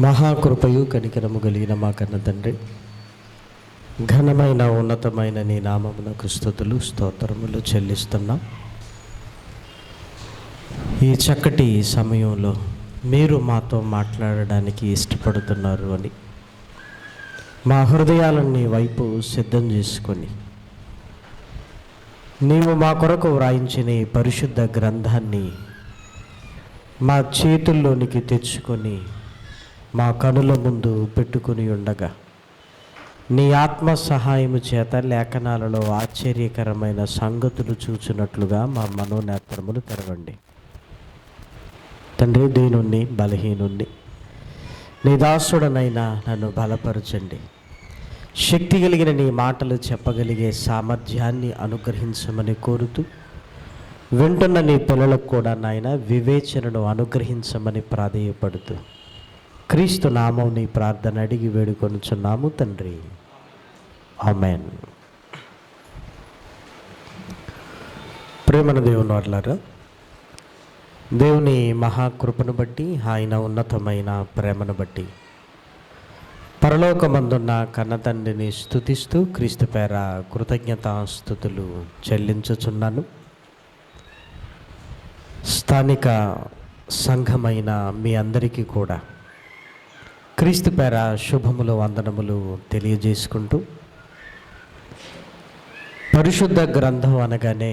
మహాకృపయు కనికరము కలిగిన మా కన్న తండ్రి, ఘనమైన ఉన్నతమైన నీ నామమునకు స్తుతులు స్తోత్రములు చెల్లిస్తున్నాం. ఈ చక్కటి సమయంలో మీరు మాతో మాట్లాడడానికి ఇష్టపడుతున్నారు అని మా హృదయాలను నీ వైపు సిద్ధం చేసుకొని నీవు మా కొరకు వ్రాయించిన ఈ పరిశుద్ధ గ్రంథాన్ని మా చేతుల్లోనికి తెచ్చుకొని మా కనుల ముందు పెట్టుకుని ఉండగా నీ ఆత్మ సహాయము చేత లేఖనాలలో ఆశ్చర్యకరమైన సంగతులు చూచినట్లుగా మా మనోనేత్రములు తెరవండి. తండ్రి, దీనుణ్ణి బలహీనుణ్ణి నీ దాసుడనైనా నన్ను బలపరచండి. శక్తి కలిగిన నీ మాటలు చెప్పగలిగే సామర్థ్యాన్ని అనుగ్రహించమని కోరుతూ, వింటున్న నీ పిల్లలకు కూడా నాయన వివేచనను అనుగ్రహించమని ప్రాధేయపడుతూ క్రీస్తు నామం నీ ప్రార్థన అడిగి వేడుకొనుచున్నాము తండ్రి, ఆమేన్. ప్రేమన దేవుని వారలారా, దేవుని మహాకృపను బట్టి, ఆయన ఉన్నతమైన ప్రేమను బట్టి పరలోకమందున్న కన్నతండ్రిని స్తుతిస్తూ క్రీస్తు పేర కృతజ్ఞతాస్తుతులు చెల్లించుచున్నాను. స్థానిక సంఘమైన మీ అందరికీ కూడా క్రీస్తు పేర శుభములు వందనములు తెలియజేసుకుంటూ, పరిశుద్ధ గ్రంథం అనగానే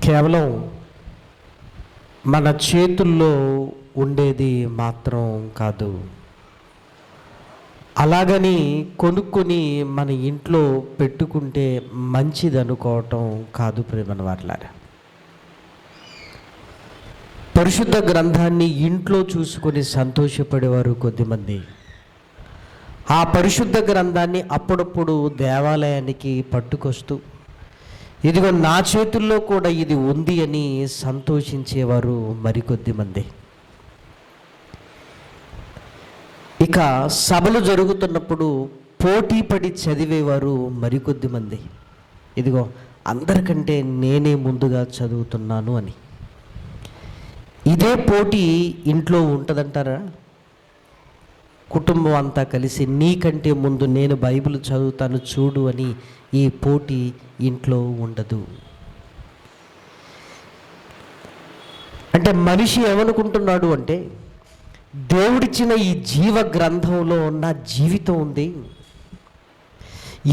కేవలం మన చేతుల్లో ఉండేది మాత్రం కాదు, అలాగని కొనుక్కొని మన ఇంట్లో పెట్టుకుంటే మంచిది అనుకోవటం కాదు ప్రేమన వారలారా. పరిశుద్ధ గ్రంథాన్ని ఇంట్లో చూసుకొని సంతోషపడేవారు కొద్దిమంది, ఆ పరిశుద్ధ గ్రంథాన్ని అప్పుడప్పుడు దేవాలయానికి పట్టుకొస్తూ ఇదిగో నా చేతుల్లో కూడా ఇది ఉంది అని సంతోషించేవారు మరికొద్ది మంది. ఇక సభలు జరుగుతున్నప్పుడు పోటీ పడి చదివేవారు మరికొద్ది మంది. ఇదిగో అందరికంటే నేనే ముందుగా చదువుతున్నాను అని. ఇదే పోటీ ఇంట్లో ఉంటుందంటారా? కుటుంబం అంతా కలిసి నీకంటే ముందు నేను బైబిల్ చదువుతాను చూడు అని ఈ పోటీ ఇంట్లో ఉండదు. అంటే మనిషి ఏమనుకుంటున్నాడు అంటే, దేవుడిచ్చిన ఈ జీవ గ్రంథంలో నా జీవితం ఉంది,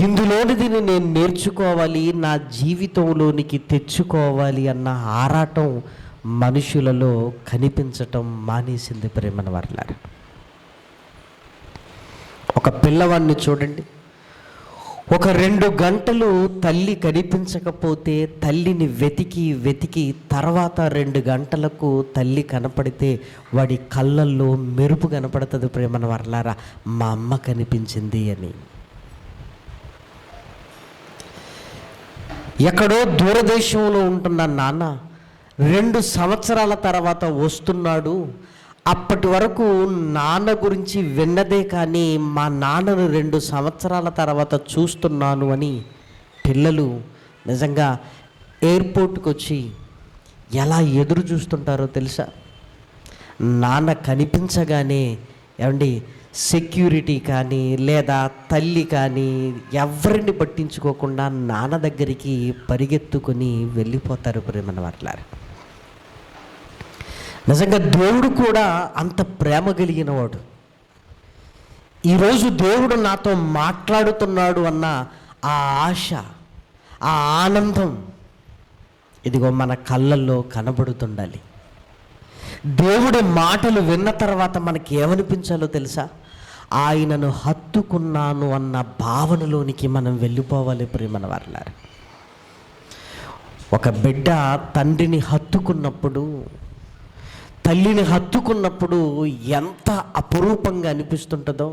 ఇందులోనిది నేను నేర్చుకోవాలి, నా జీవితంలోనికి తెచ్చుకోవాలి అన్న ఆరాటం మనుషులలో కనిపించటం మానేసింది ప్రేమన వారలారా. ఒక పిల్లవాడిని చూడండి, ఒక 2 గంటలు తల్లి కనిపించకపోతే తల్లిని వెతికి వెతికి తర్వాత 2 గంటలకు తల్లి కనపడితే వాడి కళ్ళల్లో మెరుపు కనపడుతుంది ప్రేమన వారలారా, మా అమ్మ కనిపించింది అని. ఎక్కడో దూరదేశంలో ఉంటున్న నాన్న 2 సంవత్సరాల తర్వాత వస్తున్నాడు, అప్పటి వరకు నాన్న గురించి విన్నదే కానీ మా నాన్నను 2 సంవత్సరాల తర్వాత చూస్తున్నాను అని పిల్లలు నిజంగా ఎయిర్పోర్ట్కి వచ్చి ఎలా ఎదురు చూస్తుంటారో తెలుసా? నాన్న కనిపించగానే ఏమండి సెక్యూరిటీ కానీ లేదా తల్లి కానీ ఎవరిని పట్టించుకోకుండా నాన్న దగ్గరికి పరిగెత్తుకొని వెళ్ళిపోతారు ప్రేమన్న వారలారా. నిజంగా దేవుడు కూడా అంత ప్రేమ కలిగిన వాడు. ఈరోజు దేవుడు నాతో మాట్లాడుతున్నాడు అన్న ఆ ఆశ, ఆ ఆనందం ఇదిగో మన కళ్ళల్లో కనబడుతుండాలి. దేవుడి మాటలు విన్న తర్వాత మనకి ఏమనిపించాలో తెలుసా? ఆయనను హత్తుకున్నాను అన్న భావనలోనికి మనం వెళ్ళిపోవాలి ప్రేమన వారలారా. ఒక బిడ్డ తండ్రిని హత్తుకున్నప్పుడు, తల్లిని హత్తుకున్నప్పుడు ఎంత అపురూపంగా అనిపిస్తుంటుందో.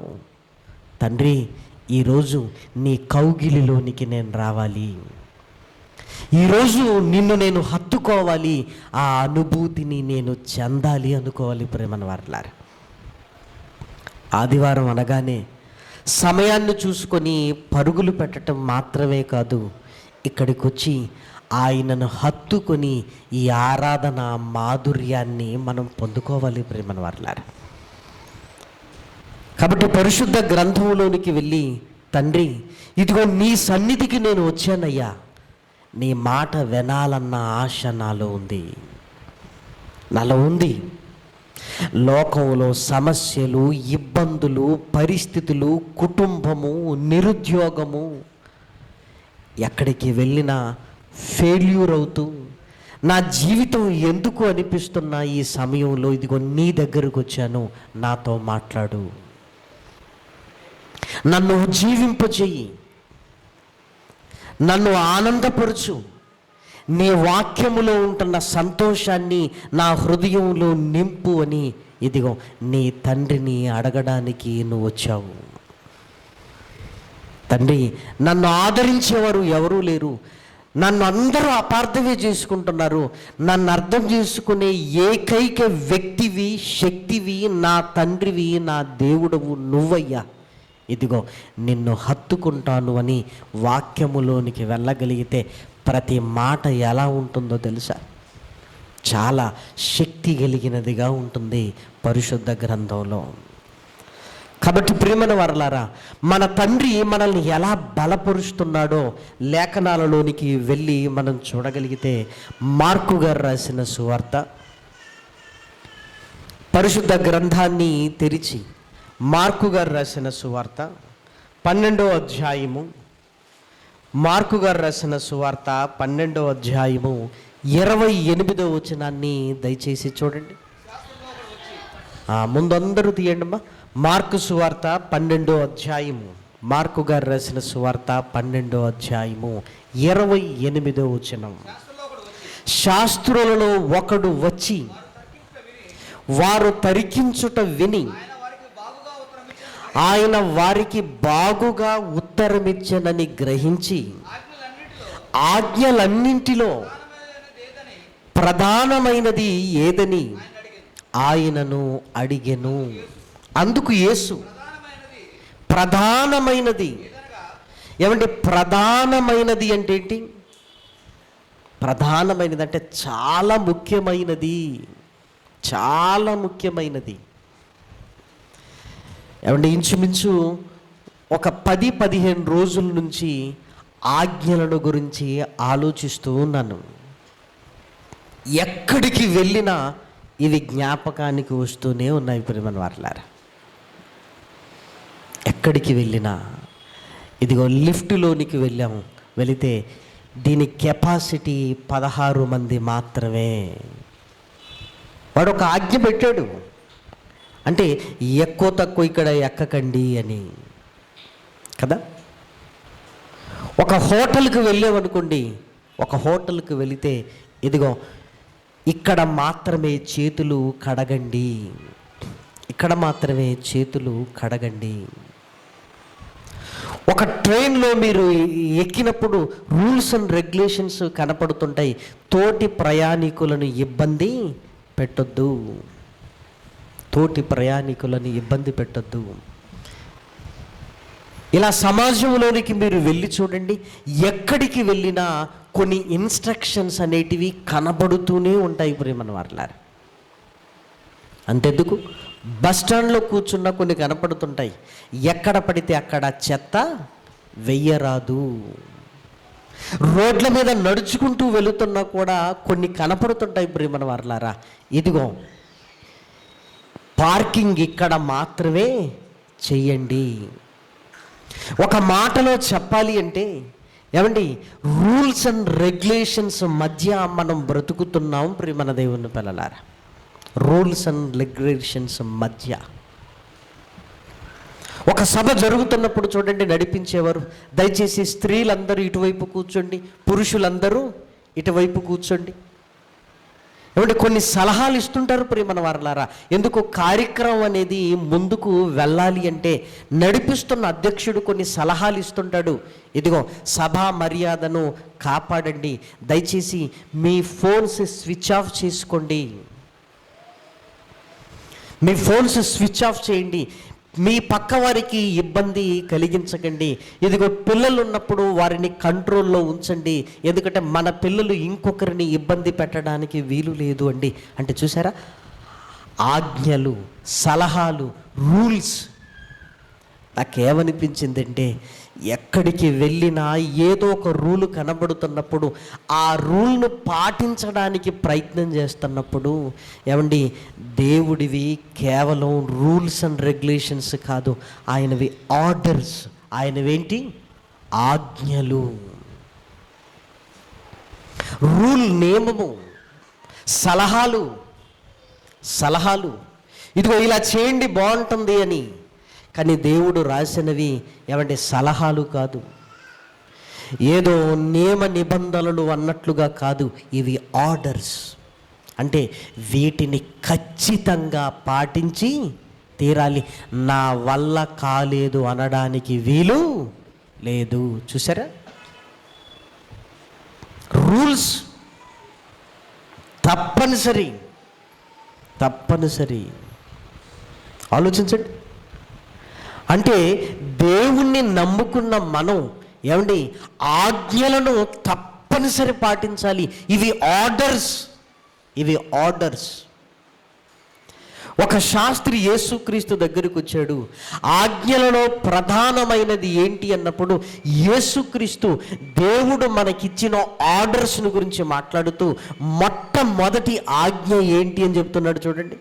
తండ్రి, ఈరోజు నీ కౌగిలిలోనికి నేను రావాలి, ఈరోజు నిన్ను నేను హత్తుకోవాలి, ఆ అనుభూతిని నేను చెందాలి అనుకోవాలి ప్రేమన వారలారా. ఆదివారం అనగానే సమయాన్ని చూసుకొని పరుగులు పెట్టడం మాత్రమే కాదు, ఇక్కడికి వచ్చి ఆయనను హత్తుకొని ఈ ఆరాధన మాధుర్యాన్ని మనం పొందుకోవాలి ప్రేమన వారలారా. కాబట్టి పరిశుద్ధ గ్రంథంలోనికి వెళ్ళి, తండ్రి ఇదిగో నీ సన్నిధికి నేను వచ్చానయ్యా, నీ మాట వినాలన్న ఆశ నాలో ఉంది. లోకంలో సమస్యలు, ఇబ్బందులు, పరిస్థితులు, కుటుంబము, నిరుద్యోగము, ఎక్కడికి వెళ్ళినా ఫెయిల్యూర్ అవుతూ నా జీవితం ఎందుకు అనిపిస్తున్న ఈ సమయంలో ఇదిగో నీ దగ్గరకు వచ్చాను, నాతో మాట్లాడు, నన్ను జీవింపజేయి, నన్ను ఆనందపరచు, నీ వాక్యములో ఉంటున్న సంతోషాన్ని నా హృదయంలో నింపు అని ఇదిగో నీ తండ్రిని అడగడానికి నువ్వు వచ్చావు. తండ్రి, నన్ను ఆదరించేవారు ఎవరూ లేరు, నన్ను అందరూ అపార్థమే చేసుకుంటున్నారు, నన్ను అర్థం చేసుకునే ఏకైక వ్యక్తివి, శక్తివి, నా తండ్రివి, నా దేవుడవు నువ్వయ్యా, ఇదిగో నిన్ను హత్తుకుంటాను అని వాక్యములోనికి వెళ్ళగలిగితే ప్రతి మాట ఎలా ఉంటుందో తెలుసా? చాలా శక్తి కలిగినదిగా ఉంటుంది పరిశుద్ధ గ్రంథంలో. కాబట్టి ప్రియమైన వారలారా, మన తండ్రి మనల్ని ఎలా బలపరుస్తున్నాడో లేఖనాలలోనికి వెళ్ళి మనం చూడగలిగితే, మార్కు గారు రాసిన సువార్త పరిశుద్ధ గ్రంథాన్ని తెరిచి మార్కు గారు రాసిన సువార్త 12వ అధ్యాయము, మార్కు గారు రాసిన సువార్త 12వ అధ్యాయము 28వ వచనాన్ని దయచేసి చూడండి. ముందందరూ తీయండి అమ్మా. మార్కు సువార్త 12వ అధ్యాయము, మార్కు గారు రాసిన సువార్త 12వ అధ్యాయము 28వ వచనం. శాస్త్రులలో ఒకడు వచ్చి వారు తరికించుట విని ఆయన వారికి బాగుగా ఉత్తరమిచ్చనని గ్రహించి ఆజ్ఞలన్నింటిలో ప్రధానమైనది ఏదని ఆయనను అడిగెను. అందుకు యేసు ప్రధానమైనది, ఏమంటే ప్రధానమైనది అంటే ఏంటి? ప్రధానమైనది అంటే చాలా ముఖ్యమైనది, చాలా ముఖ్యమైనది. ఏమంటే ఇంచుమించు ఒక 10-15 రోజుల నుంచి ఆజ్ఞలను గురించి ఆలోచిస్తూ ఉన్నాను. ఎక్కడికి వెళ్ళినా ఇవి జ్ఞాపకానికి వస్తూనే ఉన్నాయి ప్రియమైన వారలారా. ఎక్కడికి వెళ్ళినా ఇదిగో లిఫ్ట్లోనికి వెళ్ళాము, వెళితే దీని కెపాసిటీ 16 మంది మాత్రమే. వాడు ఒక ఆజ్ఞ పెట్టాడు, అంటే ఎక్కువ తక్కువ ఇక్కడ ఎక్కకండి అని కదా. ఒక హోటల్కి వెళ్ళామనుకోండి, ఒక హోటల్కి వెళితే ఇదిగో ఇక్కడ మాత్రమే చేతులు కడగండి, ఇక్కడ మాత్రమే చేతులు కడగండి. ఒక ట్రైన్లో మీరు ఎక్కినప్పుడు రూల్స్ అండ్ రెగ్యులేషన్స్ కనపడుతుంటాయి. తోటి ప్రయాణికులను ఇబ్బంది పెట్టొద్దు, తోటి ప్రయాణికులను ఇబ్బంది పెట్టొద్దు. ఇలా సమాజంలోనికి మీరు వెళ్ళి చూడండి, ఎక్కడికి వెళ్ళినా కొన్ని ఇన్స్ట్రక్షన్స్ అనేటివి కనబడుతూనే ఉంటాయి ప్రియమైన వారలారా. అంతెందుకు, బస్ స్టాండ్లో కూర్చున్న కొన్ని కనపడుతుంటాయి, ఎక్కడ పడితే అక్కడ చెత్త వెయ్యరాదు. రోడ్ల మీద నడుచుకుంటూ వెళుతున్నా కూడా కొన్ని కనపడుతుంటాయి ప్రియమైన వారలారా. ఇదిగో పార్కింగ్ ఇక్కడ మాత్రమే చెయ్యండి. ఒక మాటలో చెప్పాలి అంటే ఏమండి, రూల్స్ అండ్ రెగ్యులేషన్స్ మధ్య మనం బ్రతుకుతున్నాం ప్రియమైన దేవుని పిల్లలారా. రూల్స్ అండ్ రెగ్యులేషన్స్ మధ్య ఒక సభ జరుగుతున్నప్పుడు చూడండి, నడిపించేవారు దయచేసి స్త్రీలందరూ ఇటువైపు కూర్చోండి, పురుషులందరూ ఇటువైపు కూర్చోండి. ఏమంటే కొన్ని సలహాలు ఇస్తుంటారు ప్రియమైన వారలారా. ఎందుకు కార్యక్రమం అనేది ముందుకు వెళ్ళాలి అంటే నడిపిస్తున్న అధ్యక్షుడు కొన్ని సలహాలు ఇస్తుంటాడు. ఇదిగో సభా మర్యాదను కాపాడండి, దయచేసి మీ ఫోన్స్ స్విచ్ ఆఫ్ చేసుకోండి, మీ ఫోన్స్ స్విచ్ ఆఫ్ చేయండి, మీ పక్క వారికి ఇబ్బంది కలిగించకండి. ఇదిగో పిల్లలు ఉన్నప్పుడు వారిని కంట్రోల్లో ఉంచండి, ఎందుకంటే మన పిల్లలు ఇంకొకరిని ఇబ్బంది పెట్టడానికి వీలు లేదు అండి. అంటే చూసారా, ఆజ్ఞలు, సలహాలు, రూల్స్ నాకేమనిపించిందంటే, ఎక్కడికి వెళ్ళినా ఏదో ఒక రూలు కనబడుతున్నప్పుడు ఆ రూల్ను పాటించడానికి ప్రయత్నం చేస్తున్నప్పుడు, ఏమండి, దేవుడివి కేవలం రూల్స్ అండ్ రెగ్యులేషన్స్ కాదు, ఆయనవి ఆర్డర్స్. ఆయనవేంటి? ఆజ్ఞలు. రూల్, నియమము, సలహాలు. ఇదిగో ఇలా చేయండి బాగుంటుంది అని. కానీ దేవుడు రాసినవి ఏమంటే సలహాలు కాదు, ఏదో నియమ నిబంధనలు అన్నట్లుగా కాదు. ఇవి ఆర్డర్స్. అంటే వీటిని ఖచ్చితంగా పాటించి తీరాలి, నా వల్ల కాలేదు అనడానికి వీలు లేదు. చూసారా? రూల్స్ తప్పనిసరి. ఆలోచించండి. అంటే దేవుణ్ణి నమ్ముకున్న మనం ఏమండి ఆజ్ఞలను తప్పనిసరి పాటించాలి. ఇవి ఆర్డర్స్. ఒక శాస్త్రి యేసుక్రీస్తు దగ్గరికి వచ్చాడు. ఆజ్ఞలలో ప్రధానమైనది ఏంటి అన్నప్పుడు యేసుక్రీస్తు దేవుడు మనకిచ్చిన ఆర్డర్స్ను గురించి మాట్లాడుతూ మొట్టమొదటి ఆజ్ఞ ఏంటి అని చెప్తున్నాడు. చూడండి,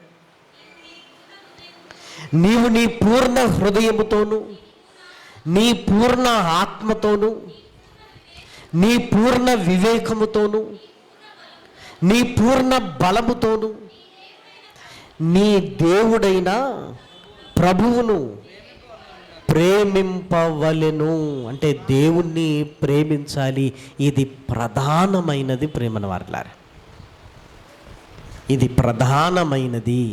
నీవు నీ పూర్ణ హృదయముతోను, నీ పూర్ణ ఆత్మతోను, నీ పూర్ణ వివేకముతోను, నీ పూర్ణ బలముతోను నీ దేవుడైన ప్రభువును ప్రేమింపవలెను. అంటే దేవుణ్ణి ప్రేమించాలి. ఇది ప్రధానమైనది. ప్రేమన వారలారా, ఇది ప్రధానమైనది.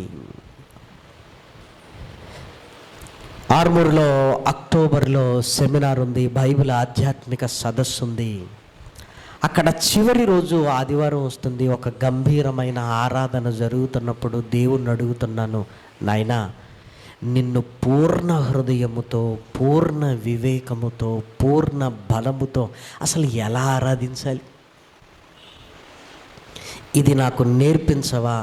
ఆర్మూర్లో అక్టోబర్లో సెమినార్ ఉంది, బైబిల్ ఆధ్యాత్మిక సదస్సు ఉంది. అక్కడ చివరి రోజు ఆదివారం వస్తుంది. ఒక గంభీరమైన ఆరాధన జరుగుతున్నప్పుడు దేవుణ్ణి అడుగుతున్నాను, నాయనా, నిన్ను పూర్ణ హృదయముతో, పూర్ణ వివేకముతో, పూర్ణ బలముతో అసలు ఎలా ఆరాధించాలి? ఇది నాకు నేర్పించవా?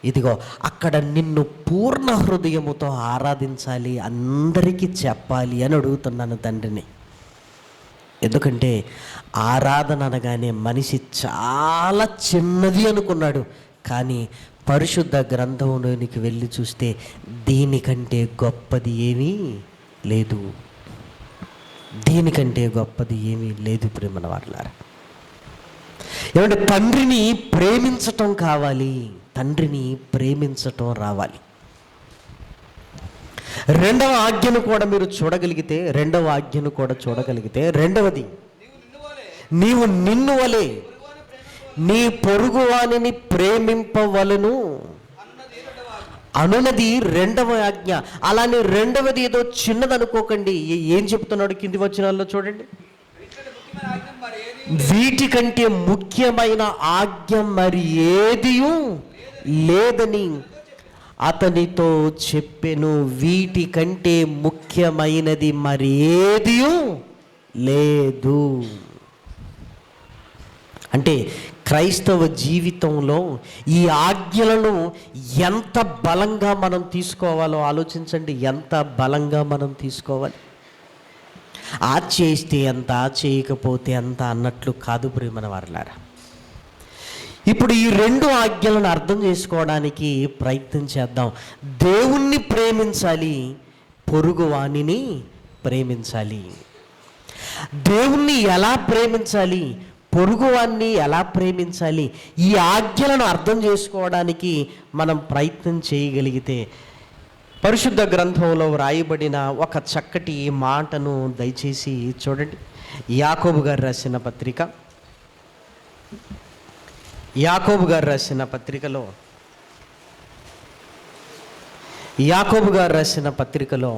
ఇదిగో అక్కడ నిన్ను పూర్ణ హృదయముతో ఆరాధించాలి, అందరికీ చెప్పాలి అని అడుగుతున్నాను తండ్రిని. ఎందుకంటే ఆరాధన అనగానే మనిషి చాలా చిన్నది అనుకున్నాడు. కానీ పరిశుద్ధ గ్రంథంలోనికి వెళ్ళి చూస్తే దీనికంటే గొప్పది ఏమీ లేదు. ప్రేమన వారలారా, ఏమంటే తండ్రిని ప్రేమించటం కావాలి, తండ్రిని ప్రేమించటం రావాలి. రెండవ ఆజ్ఞను కూడా మీరు చూడగలిగితే, రెండవది, నీవు నిన్ను వలె నీ పొరుగువానిని ప్రేమింపవలను అనున్నది రెండవ ఆజ్ఞ. అలానే రెండవది ఏదో చిన్నది అనుకోకండి. ఏం చెప్తున్నాడు కింది వచనాల్లో చూడండి, వీటికంటే ముఖ్యమైన ఆజ్ఞ మరి ఏదియూ లేదని అతనితో చెప్పెను. వీటికంటే ముఖ్యమైనది మరి ఏదియూ లేదు. అంటే క్రైస్తవ జీవితంలో ఈ ఆజ్ఞలను ఎంత బలంగా మనం తీసుకోవాలో ఆలోచించండి. ఎంత బలంగా మనం తీసుకోవాలి. ఆ చేస్తే ఎంత, చేయకపోతే ఎంత అన్నట్లు కాదు ప్రియమైన వారలారా. ఇప్పుడు ఈ రెండు ఆజ్ఞలను అర్థం చేసుకోవడానికి ప్రయత్నం చేద్దాం. దేవుణ్ణి ప్రేమించాలి, పొరుగువానిని ప్రేమించాలి. దేవుణ్ణి ఎలా ప్రేమించాలి, పొరుగువాన్ని ఎలా ప్రేమించాలి, ఈ ఆజ్ఞలను అర్థం చేసుకోవడానికి మనం ప్రయత్నం చేయగలిగితే పరిశుద్ధ గ్రంథంలో వ్రాయబడిన ఒక చక్కటి మాటను దయచేసి చూడండి. యాకోబు గారు రాసిన పత్రికలో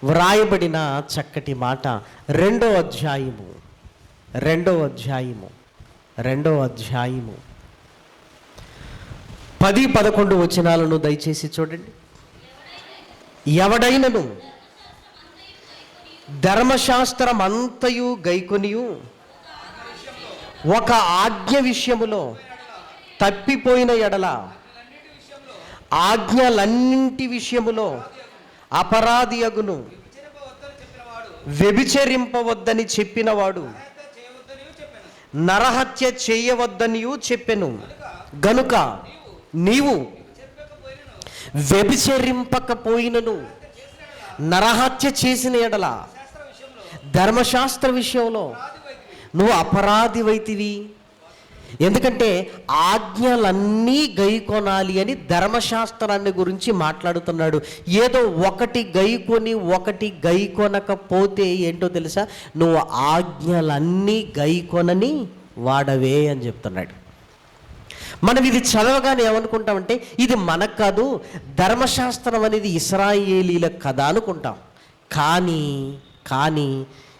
వ్రాయబడిన చక్కటి మాట, రెండో అధ్యాయము 10-11 వచనాలను దయచేసి చూడండి. ఎవడైనను ధర్మశాస్త్రం అంతయు గైకొనియు ఒక ఆజ్ఞ విషయములో తప్పిపోయిన ఎడల ఆజ్ఞలన్నింటి విషయములో అపరాధి అగును. వ్యభిచరింపవద్దని చెప్పినవాడు నరహత్య చేయవద్దనియు చెప్పెను. గనుక నీవు వ్యభిచరింపకపోయినను నరహత్య చేసిన ఎడల ధర్మశాస్త్ర విషయంలో నువ్వు అపరాధివైతివి. ఎందుకంటే ఆజ్ఞలన్నీ గైకొనాలి అని ధర్మశాస్త్రాన్ని గురించి మాట్లాడుతున్నాడు. ఏదో ఒకటి గైకొని ఒకటి గైకొనకపోతే ఏంటో తెలుసా, నువ్వు ఆజ్ఞలన్నీ గైకొనని వాడవే అని చెప్తున్నాడు. మనం ఇది చదవగానే ఏమనుకుంటామంటే ఇది మనకు కాదు, ధర్మశాస్త్రం అనేది ఇశ్రాయేలీలకు కదా అనుకుంటాం. కానీ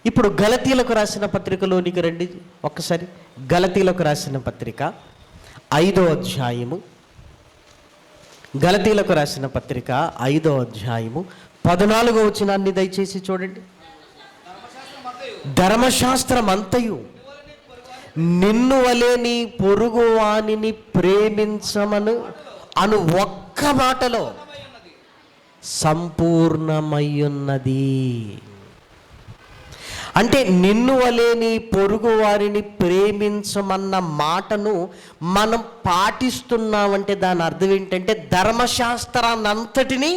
ఇప్పుడు గలతీలకు రాసిన పత్రికలోనికి రండి ఒక్కసారి. గలతీలకు రాసిన పత్రిక 5వ అధ్యాయము, గలతీలకు రాసిన పత్రిక 5వ అధ్యాయము 14వ వచనాన్ని దయచేసి చూడండి. ధర్మశాస్త్రం అంతయు నిన్ను వలె నీ పొరుగు వానిని ప్రేమించమను అను ఒక్క మాటలో సంపూర్ణమయ్యున్నది. అంటే నిన్ను వలె నీ పొరుగు వారిని ప్రేమించమన్న మాటను మనం పాటిస్తున్నామంటే దాని అర్థం ఏంటంటే ధర్మశాస్త్రాన్ని అంతటినీ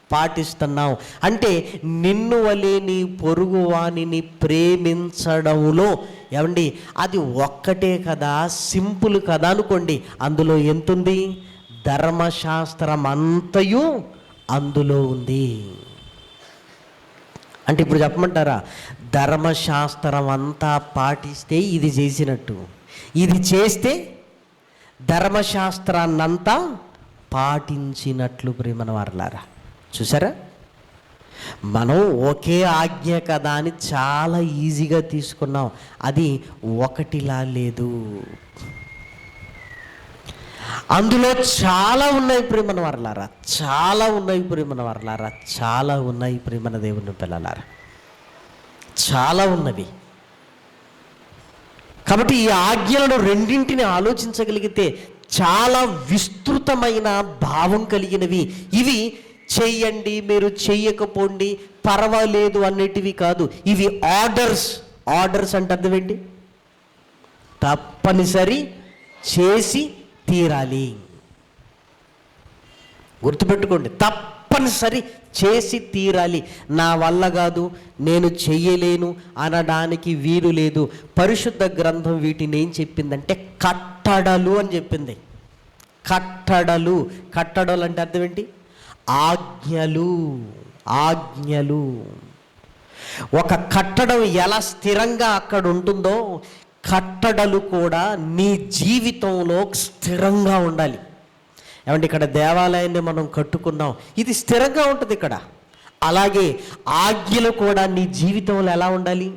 పాటిస్తున్నాం. అంటే నిన్ను వలె నీ పొరుగు వానిని ప్రేమించడంలో ఏమండి అది ఒక్కటే కదా, సింపుల్ కదా అనుకోండి. అందులో ఎంతుంది? ధర్మశాస్త్రం అంతయు అందులో ఉంది. అంటే ఇప్పుడు చెప్పమంటారా, ధర్మశాస్త్రం అంతా పాటిస్తే ఇది చేసినట్టు, ఇది చేస్తే ధర్మశాస్త్రాన్నంతా పాటించినట్లు. ప్రియమైన వారలారా, చూసారా, మనం ఒకే ఆజ్ఞ కదా అని చాలా ఈజీగా తీసుకున్నాం. అది ఒకటిలా లేదు, అందులో చాలా ఉన్నాయి ప్రియమైన వారలారా, చాలా ఉన్నాయి ప్రియమైన వారలారా, చాలా ఉన్నాయి ప్రియమైన దేవుని పిల్లలారా, చాలా ఉన్నవి. కాబట్టి ఈ ఆజ్ఞలను రెండింటిని ఆలోచించగలిగితే చాలా విస్తృతమైన భావం కలిగినవి. ఇవి చెయ్యండి, మీరు చెయ్యకపోండి, పర్వాలేదు అన్నిటివి కాదు. ఇవి ఆర్డర్స్. ఆర్డర్స్ అంటే అర్థం ఏంటి? తప్పనిసరి చేసి తీరాలి. గుర్తుపెట్టుకోండి, తప్పనిసరి చేసి తీరాలి. నా వల్ల కాదు, నేను చెయ్యలేను అనడానికి వీలు లేదు. పరిశుద్ధ గ్రంథం వీటిని ఏం చెప్పిందంటే కట్టడలు అని చెప్పింది. కట్టడలు. కట్టడలు అంటే అర్థం ఏంటి? ఆజ్ఞలు. ఆజ్ఞలు. ఒక కట్టడం ఎలా స్థిరంగా అక్కడ ఉంటుందో కట్టడలు కూడా నీ జీవితంలో స్థిరంగా ఉండాలి. ఏమంటే ఇక్కడ దేవాలయాన్ని మనం కట్టుకున్నాం, ఇది స్థిరంగా ఉంటుంది ఇక్కడ. అలాగే ఆజ్ఞలు కూడా నీ జీవితంలో ఎలా ఉండాలి?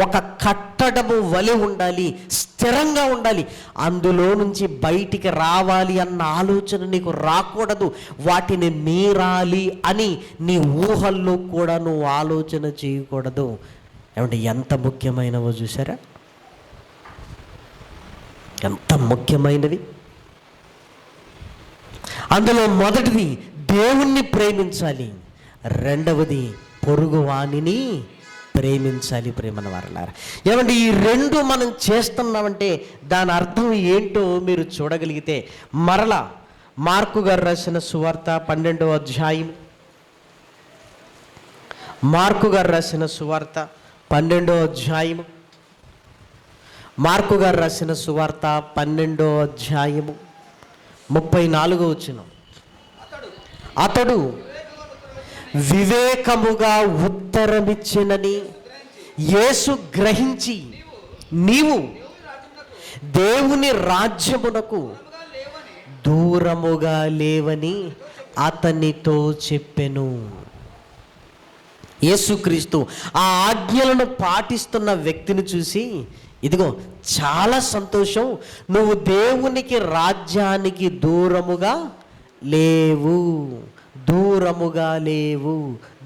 ఒక కట్టడము వలె ఉండాలి, స్థిరంగా ఉండాలి. అందులో నుంచి బయటికి రావాలి అన్న ఆలోచన నీకు రాకూడదు. వాటిని మీరాలి అని నీ ఊహల్లో కూడా నువ్వు ఆలోచన చేయకూడదు. ఏమంటే ఎంత ముఖ్యమైనవో చూసారా, ఎంత ముఖ్యమైనవి. అందులో మొదటిది దేవుణ్ణి ప్రేమించాలి, రెండవది పొరుగు వానిని ప్రేమించాలి. ప్రేమన వారలారా, ఏమంటే ఈ రెండు మనం చేస్తున్నామంటే దాని అర్థం ఏంటో మీరు చూడగలిగితే, మరలా మార్కు గారు రాసిన సువార్త 12వ అధ్యాయం, మార్కు గారు రాసిన సువార్త 12వ అధ్యాయము, మార్కు గారు రాసిన సువార్త 12వ అధ్యాయము 34వ వచనం. అతడు వివేకముగా ఉత్తరమిచ్చినని యేసు గ్రహించి, నీవు దేవుని రాజ్యమునకు దూరముగా లేవని అతనితో చెప్పెను. యేసుక్రీస్తు ఆ ఆజ్ఞలను పాటిస్తున్న వ్యక్తిని చూసి, ఇదిగో చాలా సంతోషం, నువ్వు దేవునికి రాజ్యానికి దూరముగా లేవు, దూరముగా లేవు,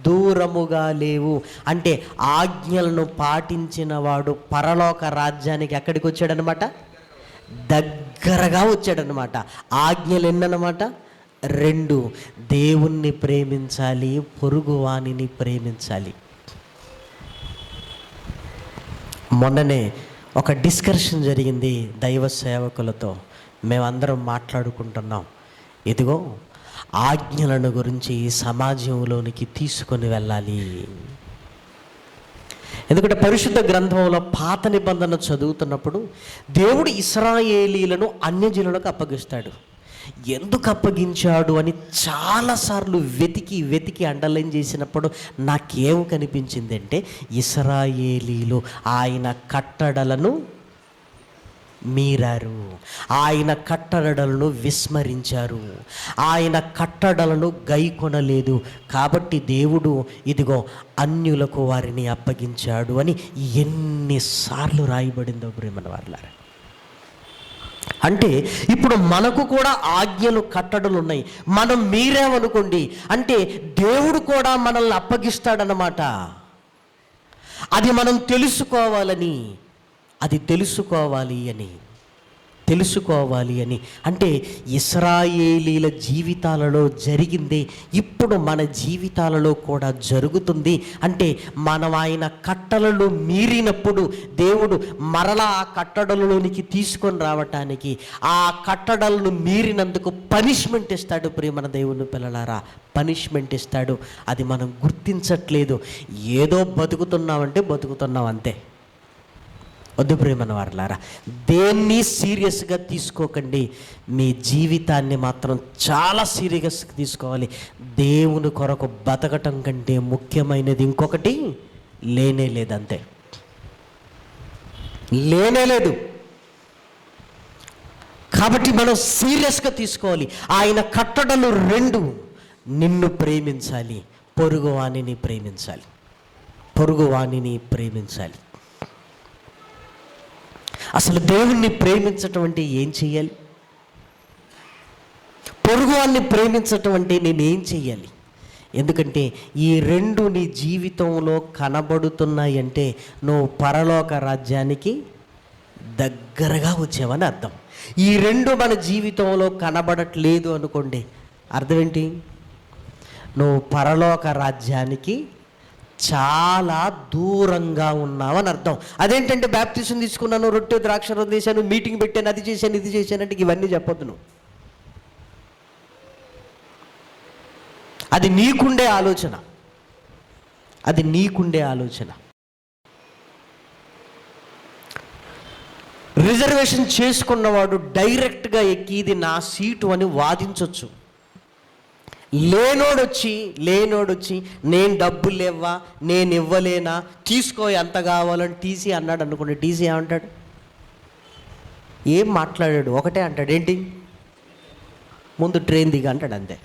దూరముగా లేవు. అంటే ఆజ్ఞలను పాటించిన వాడు పరలోక రాజ్యానికి ఎక్కడికి వచ్చాడనమాట? దగ్గరగా వచ్చాడనమాట. ఆజ్ఞలు ఎన్నమాట? 2. దేవుణ్ణి ప్రేమించాలి, పొరుగువానిని ప్రేమించాలి. మొన్ననే ఒక డిస్కషన్ జరిగింది దైవ సేవకులతో. మేమందరం మాట్లాడుకుంటున్నాం, ఇదిగో ఆజ్ఞలను గురించి సమాజంలోనికి తీసుకొని వెళ్ళాలి. ఎందుకంటే పరిశుద్ధ గ్రంథంలో పాత నిబంధన చదువుతున్నప్పుడు దేవుడు ఇశ్రాయేలీలను అన్యజనులకు అప్పగిస్తాడు. ఎందుకు అప్పగించాడు అని చాలాసార్లు వెతికి వెతికి అండర్లైన్ చేసినప్పుడు నాకేం కనిపించిందంటే, ఇశ్రాయేలీలు ఆయన కట్టడలను మీరారు, ఆయన కట్టడలను విస్మరించారు, ఆయన కట్టడలను గైకొనలేదు. కాబట్టి దేవుడు ఇదిగో అన్యులకు వారిని అప్పగించాడు అని ఎన్నిసార్లు రాయబడిందో ప్రియమైన వారలారా. అంటే ఇప్పుడు మనకు కూడా ఆజ్ఞలు కట్టడలు ఉన్నాయి. మనం మీరేమనుకోండి అంటే దేవుడు కూడా మనల్ని అప్పగిస్తాడన్నమాట. అది మనం తెలుసుకోవాలి అని అంటే ఇశ్రాయేలీల జీవితాలలో జరిగింది ఇప్పుడు మన జీవితాలలో కూడా జరుగుతుంది. అంటే మనం ఆయన కట్టడలు మీరినప్పుడు దేవుడు మరలా ఆ కట్టడలలోనికి తీసుకొని రావటానికి, ఆ కట్టడలను మీరినందుకు పనిష్మెంట్ ఇస్తాడు. ప్రియమైన దేవుని పిల్లలారా, పనిష్మెంట్ ఇస్తాడు. అది మనం గుర్తించట్లేదు. ఏదో బతుకుతున్నామంటే బతుకుతున్నాం అంతే. వద్దు ప్రియమైన వారలారా, దేన్ని సీరియస్గా తీసుకోకండి. మీ జీవితాన్ని మాత్రం చాలా సీరియస్గా తీసుకోవాలి. దేవుని కొరకు బతకటం కంటే ముఖ్యమైనది ఇంకొకటి లేనే లేదు, అంతే, లేనే లేదు. కాబట్టి మనం సీరియస్గా తీసుకోవాలి. ఆయన కట్టడలు 2, నిన్ను ప్రేమించాలి, పొరుగువానిని ప్రేమించాలి. అసలు దేవుణ్ణి ప్రేమించటం అంటే ఏం చెయ్యాలి? పొరుగువాన్ని ప్రేమించటం అంటే నేనేం చెయ్యాలి? ఎందుకంటే ఈ 2 నీ జీవితంలో కనబడుతున్నాయంటే నువ్వు పరలోక రాజ్యానికి దగ్గరగా వచ్చావని అర్థం. ఈ 2 మన జీవితంలో కనబడట్లేదు అనుకోండి, అర్థం ఏంటి? నువ్వు పరలోక రాజ్యానికి చాలా దూరంగా ఉన్నావని అర్థం. అదేంటంటే బాప్తిసం తీసుకున్నాను, రొట్టె ద్రాక్షారసం చేశాను, మీటింగ్ పెట్టాను, అది చేశాను, ఇది చేశానంటే ఇవన్నీ చెప్పొద్దు నువ్వు. అది నీకుండే ఆలోచన. రిజర్వేషన్ చేసుకున్నవాడు డైరెక్ట్గా ఎక్కి ఇది నా సీటు అని వాదించవచ్చు. లేనోడొచ్చి నేను డబ్బులు లేవా, నేను ఇవ్వలేనా, తీసుకో ఎంత కావాలని టీసీ అన్నాడు అనుకోండి. టీసీ ఏమంటాడు? ఏం మాట్లాడాడు? ఒకటే అంటాడు, ఏంటి, ముందు ట్రైన్ దిగా అంటాడు, అంతే.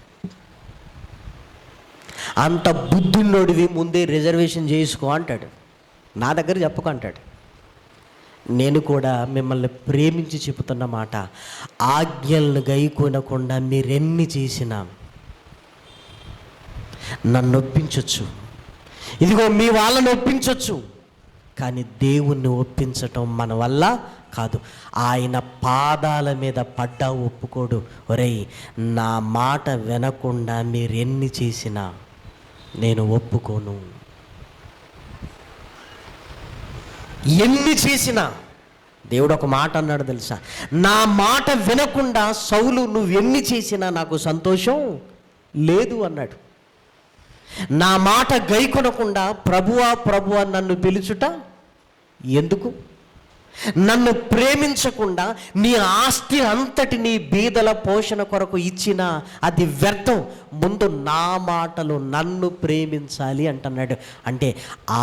అంత బుద్ధున్నోడివి ముందే రిజర్వేషన్ చేసుకో అంటాడు. నా దగ్గర చెప్పకు అంటాడు. నేను కూడా మిమ్మల్ని ప్రేమించి చెబుతున్న మాట, ఆజ్ఞలను గైకొనకుండా మీరెన్ని చేసినా నన్ను ఒప్పించవచ్చు, ఇదిగో మీ వాళ్ళని ఒప్పించవచ్చు, కానీ దేవుణ్ణి ఒప్పించటం మన వల్ల కాదు. ఆయన పాదాల మీద పడ్డా ఒప్పుకోడు. ఒరేయ్, నా మాట వినకుండా మీరు ఎన్ని చేసినా నేను ఒప్పుకోను. ఎన్ని చేసినా దేవుడు ఒక మాట అన్నాడు తెలుసా? నా మాట వినకుండా సౌలు నువ్వు ఎన్ని చేసినా నాకు సంతోషం లేదు అన్నాడు. నా మాట గైకొనకుండా ప్రభువా నన్ను పిలుచుట ఎందుకు? నన్ను ప్రేమించకుండా నీ ఆస్తి అంతటిని బీదల పోషణ కొరకు ఇచ్చినా అది వ్యర్థం. ముందు నా మాటలు నన్ను ప్రేమించాలి అంటున్నాడు. అంటే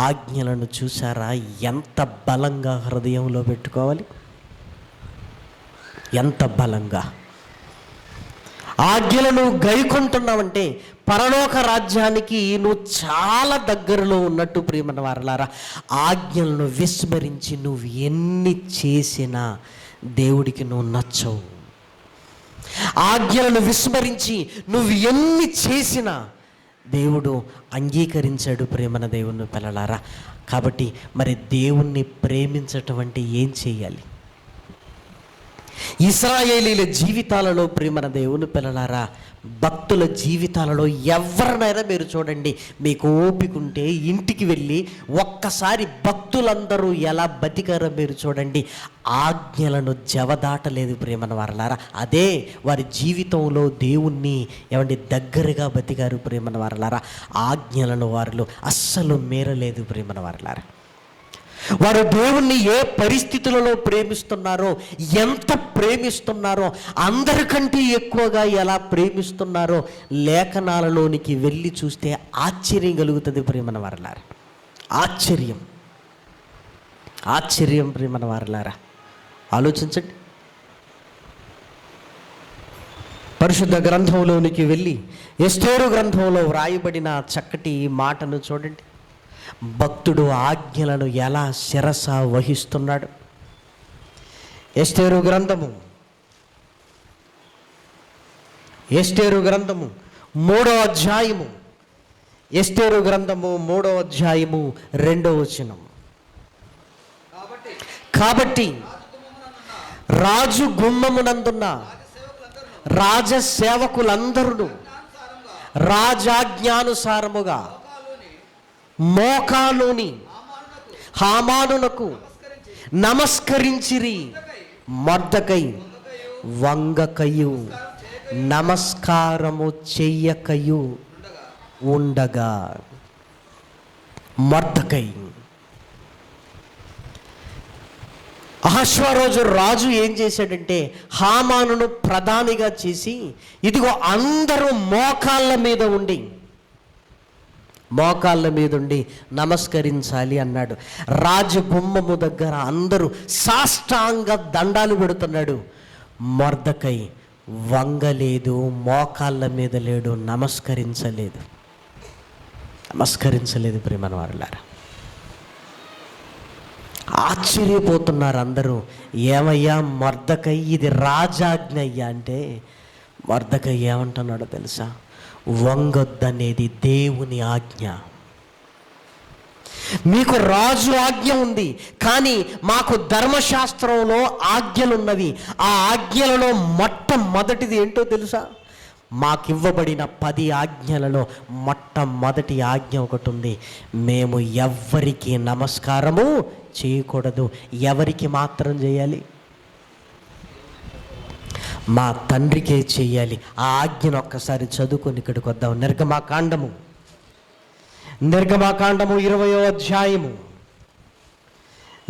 ఆజ్ఞలను చూసారా ఎంత బలంగా హృదయంలో పెట్టుకోవాలి? ఎంత బలంగా ఆజ్ఞలను గైకొంటున్నావంటే పరలోక రాజ్యానికి నువ్వు చాలా దగ్గరలో ఉన్నట్టు. ప్రియమైన వారలారా, ఆజ్ఞలను విస్మరించి నువ్వు ఎన్ని చేసినా దేవుడికి నువ్వు నచ్చవు. ఆజ్ఞలను విస్మరించి నువ్వు ఎన్ని చేసినా దేవుడు అంగీకరించాడు. ప్రేమన దేవుని పిల్లలారా, కాబట్టి మరి దేవుణ్ణి ప్రేమించటం అంటే ఏం చేయాలి? ఇశ్రాయేలీల జీవితాలలో ప్రియమైన దేవుని పిల్లలారా, భక్తుల జీవితాలలో ఎవరినైనా మీరు చూడండి, మీకు ఓపిక ఉంటే ఇంటికి వెళ్ళి ఒక్కసారి భక్తులందరూ ఎలా బతికారో మీరు చూడండి. ఆజ్ఞలను జవదాటలేదు ప్రియమైన వారలారా. అదే వారి జీవితంలో దేవుణ్ణి దగ్గరగా బతికారు ప్రియమైన వారలారా. ఆజ్ఞలను వారిలో అస్సలు మేరలేదు ప్రియమైన వారలారా. వారు దేవుణ్ణి ఏ పరిస్థితులలో ప్రేమిస్తున్నారో, ఎంత ప్రేమిస్తున్నారో, అందరికంటే ఎక్కువగా ఎలా ప్రేమిస్తున్నారో లేఖనాలలోనికి వెళ్ళి చూస్తే ఆశ్చర్యం కలుగుతుంది ప్రియమైన వారలారా. ఆశ్చర్యం ప్రియమైన వారలారా. ఆలోచించండి. పరిశుద్ధ గ్రంథంలోనికి వెళ్ళి ఎస్తేరు గ్రంథంలో వ్రాయబడిన చక్కటి మాటను చూడండి. భక్తుడు ఆజ్ఞలను ఎలా శిరస వహిస్తున్నాడు. ఎస్తేరు గ్రంథము 3వ అధ్యాయము, ఎస్తేరు గ్రంథము 3వ అధ్యాయము 2వ వచనం. కాబట్టి రాజు గుమ్మమునందున్న రాజసేవకులందరూ రాజాజ్ఞానుసారముగా మోకాలుని హామానునకు నమస్కరించిరి. మొర్దెకై వంగకయు నమస్కారము చెయ్యకయు ఉండగా. మొర్దెకై, అహష్వేరోషు రాజు ఏం చేశాడంటే హామానును ప్రధానిగా చేసి, ఇదిగో అందరూ మోకాళ్ళ మీద ఉండి నమస్కరించాలి అన్నాడు. రాజగుమ్మము దగ్గర అందరూ సాష్టాంగ దండాలు పెడుతున్నాడు. మొర్దెకై వంగలేదు, మోకాళ్ళ మీద లేడు, నమస్కరించలేదు ప్రియమైన వారలారా. ఆశ్చర్యపోతున్నారు అందరూ. ఏమయ్యా మొర్దెకై, ఇది రాజాజ్ఞ అయ్యా అంటే మొర్దెకై ఏమంటున్నాడో తెలుసా? వంగొద్దనేది దేవుని ఆజ్ఞ. మీకు రాజు ఆజ్ఞ ఉంది, కానీ మాకు ధర్మశాస్త్రంలో ఆజ్ఞలున్నవి. ఆ ఆజ్ఞలలో మొట్టమొదటిది ఏంటో తెలుసా? మాకివ్వబడిన 10 ఆజ్ఞలలో మొట్టమొదటి ఆజ్ఞ ఒకటి ఉంది. మేము ఎవ్వరికి నమస్కారము చేయకూడదు. ఎవరికి మాత్రం చేయాలి? మా తండ్రికే చేయాలి. ఆ ఆజ్ఞను ఒక్కసారి చదువుకొని ఇక్కడికి వద్దాం. నిర్గమాకాండము 20వ అధ్యాయము.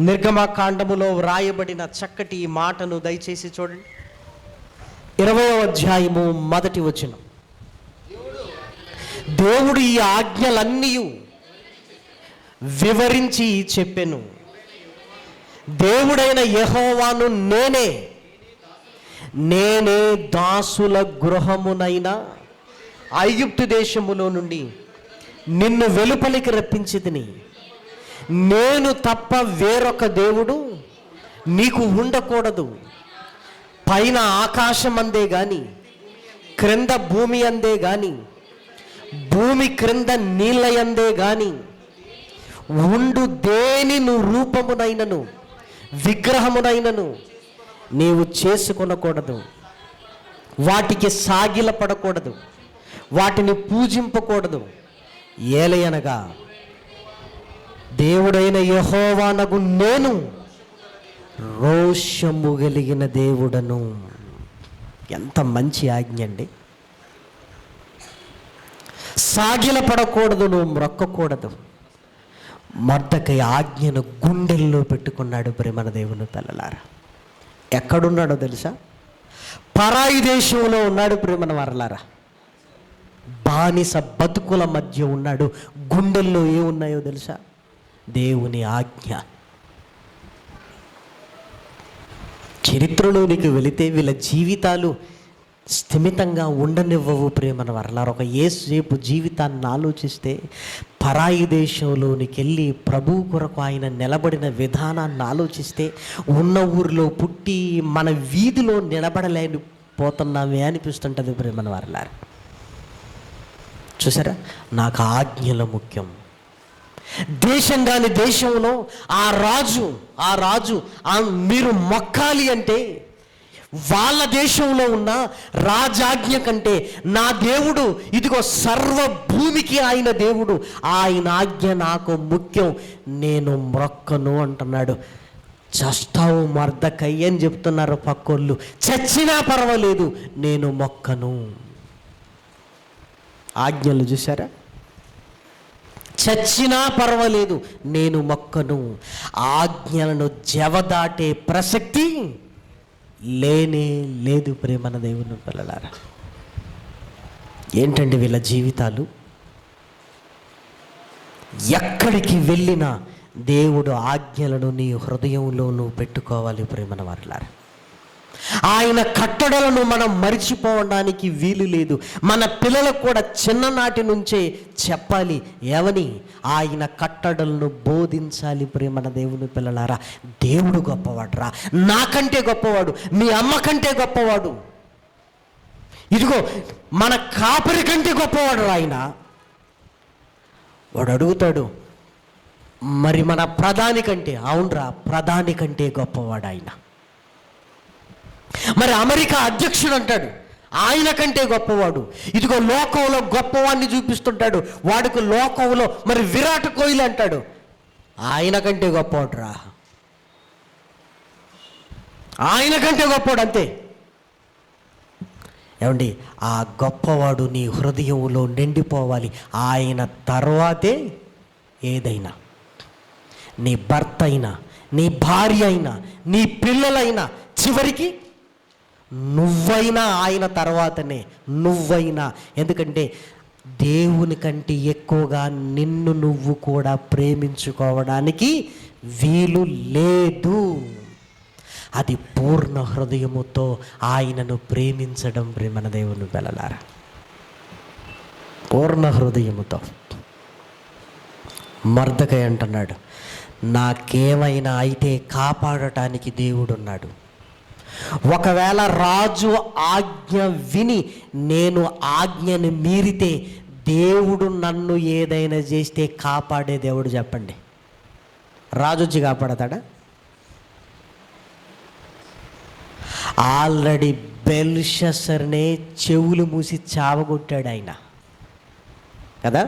నిర్గమాకాండములో వ్రాయబడిన చక్కటి మాటను దయచేసి చూడండి. 20వ అధ్యాయము 1వ వచనం. దేవుడు ఈ ఆజ్ఞలన్నీ వివరించి చెప్పెను. దేవుడైన యెహోవాను నేనే దాసుల గృహమునైన ఐగుప్తు దేశములో నుండి నిన్ను వెలుపలికి రప్పించితిని. నేను తప్ప వేరొక దేవుడు నీకు ఉండకూడదు. పైన ఆకాశం అందే గాని, క్రింద భూమి అందే గాని, భూమి క్రింద నీళ్ళ అందే గాని ఉండు దేని రూపమునైనను విగ్రహమునైనను నీవు చేసుకొనకూడదు. వాటికి సాగిలపడకూడదు, వాటిని పూజింపకూడదు. ఏలయనగా దేవుడైన యెహోవానగు నేను రోషము కలిగిన దేవుడను. ఎంత మంచి ఆజ్ఞ అండి. సాగిలపడకూడదు, నువ్వు మ్రొక్కకూడదు. మొర్దెకై ఆజ్ఞను గుండెల్లో పెట్టుకున్నాడు ప్రియమైన దేవుని పిల్లలారా. ఎక్కడున్నాడో తెలుసా? పరాయి దేశంలో ఉన్నాడు ప్రియమైన వారలారా. బానిస బతుకుల మధ్య ఉన్నాడు. గుండెల్లో ఏమున్నాయో తెలుసా? దేవుని ఆజ్ఞ. చరిత్రలోనికి వెళితే వీళ్ళ జీవితాలు స్థిమితంగా ఉండనివ్వవు ప్రియమైన వారలారా. ఒక యేసేపు జీవితాన్ని ఆలోచిస్తే, పరాయి దేశంలోనికి వెళ్ళి ప్రభు కొరకు ఆయన నిలబడిన విధానాన్ని ఆలోచిస్తే, ఉన్న ఊరిలో పుట్టి మన వీధిలో నిలబడలేకపోతున్నామే అనిపిస్తుంటుంది ప్రియమైన వారలారా. చూసారా, నాకు ఆజ్ఞలు ముఖ్యం. దేశం కాని దేశంలో ఆ రాజు మీరు మొక్కాలి అంటే వాళ్ళ దేశంలో ఉన్న రాజాజ్ఞ కంటే నా దేవుడు, ఇదిగో సర్వభూమికి ఆయన దేవుడు, ఆయన ఆజ్ఞ నాకు ముఖ్యం, నేను మ్రొక్కను అంటున్నాడు. చస్తావు మర్దకై అని చెప్తున్నారు పక్కోళ్ళు. చచ్చినా పర్వాలేదు, నేను మొక్కను. ఆజ్ఞలు చూసారా? చచ్చినా పర్వాలేదు, నేను మొక్కను. ఆజ్ఞలను జవదాటే ప్రసక్తి లేనే లేదు. ప్రేమన దేవుని పిల్లలారా, ఏంటండి వీళ్ళ జీవితాలు? ఎక్కడికి వెళ్ళినా దేవుడు ఆజ్ఞలను నీ హృదయంలో నువ్వు పెట్టుకోవాలి. ప్రేమన వారలారా, ఆయన కట్టడలను మనం మరిచిపోవడానికి వీలు లేదు. మన పిల్లలకు కూడా చిన్ననాటి నుంచే చెప్పాలి. ఏమని? ఆయన కట్టడలను బోధించాలి. ప్రేమన దేవుని పిల్లలారా, దేవుడు గొప్పవాడురా, నాకంటే గొప్పవాడు, మీ అమ్మ కంటే గొప్పవాడు, ఇదిగో మన కాపరి కంటే గొప్పవాడు ఆయన. వాడు అడుగుతాడు, మరి మన ప్రధాని కంటే? అవునరా, ప్రధాని కంటే గొప్పవాడు ఆయన. మరి అమెరికా అధ్యక్షుడు అంటాడు, ఆయన కంటే గొప్పవాడు. ఇదిగో లోకంలో గొప్పవాడిని చూపిస్తుంటాడు, వాడికి లోకంలో మరి విరాట్ కోహ్లీ అంటాడు, ఆయన కంటే గొప్పవాడురా, ఆయన కంటే గొప్పవాడు. అంతే. ఏమండి, ఆ గొప్పవాడు నీ హృదయంలో నిండిపోవాలి. ఆయన తర్వాతే ఏదైనా. నీ భర్త అయినా, నీ భార్య అయినా, నీ పిల్లలైనా, చివరికి నువ్వైనా ఆయన తర్వాతనే. నువ్వైనా. ఎందుకంటే దేవుని కంటే ఎక్కువగా నిన్ను నువ్వు కూడా ప్రేమించుకోవడానికి వీలు లేదు. అది పూర్ణ హృదయముతో ఆయనను ప్రేమించడం. ప్రేమన దేవుని పిల్లలారా, పూర్ణ హృదయముతో. మర్దకై అంటున్నాడు, నాకేమైనా అయితే కాపాడటానికి దేవుడున్నాడు. ఒకవేళ రాజు ఆజ్ఞ విని నేను ఆజ్ఞను మీరితే దేవుడు నన్ను ఏదైనా చేస్తే కాపాడే దేవుడు చెప్పండి. రాజు వచ్చి కాపాడతాడా? ఆల్రెడీ బెల్షస్సర్నే చెవులు మూసి చావగొట్టాడు ఆయన కదా.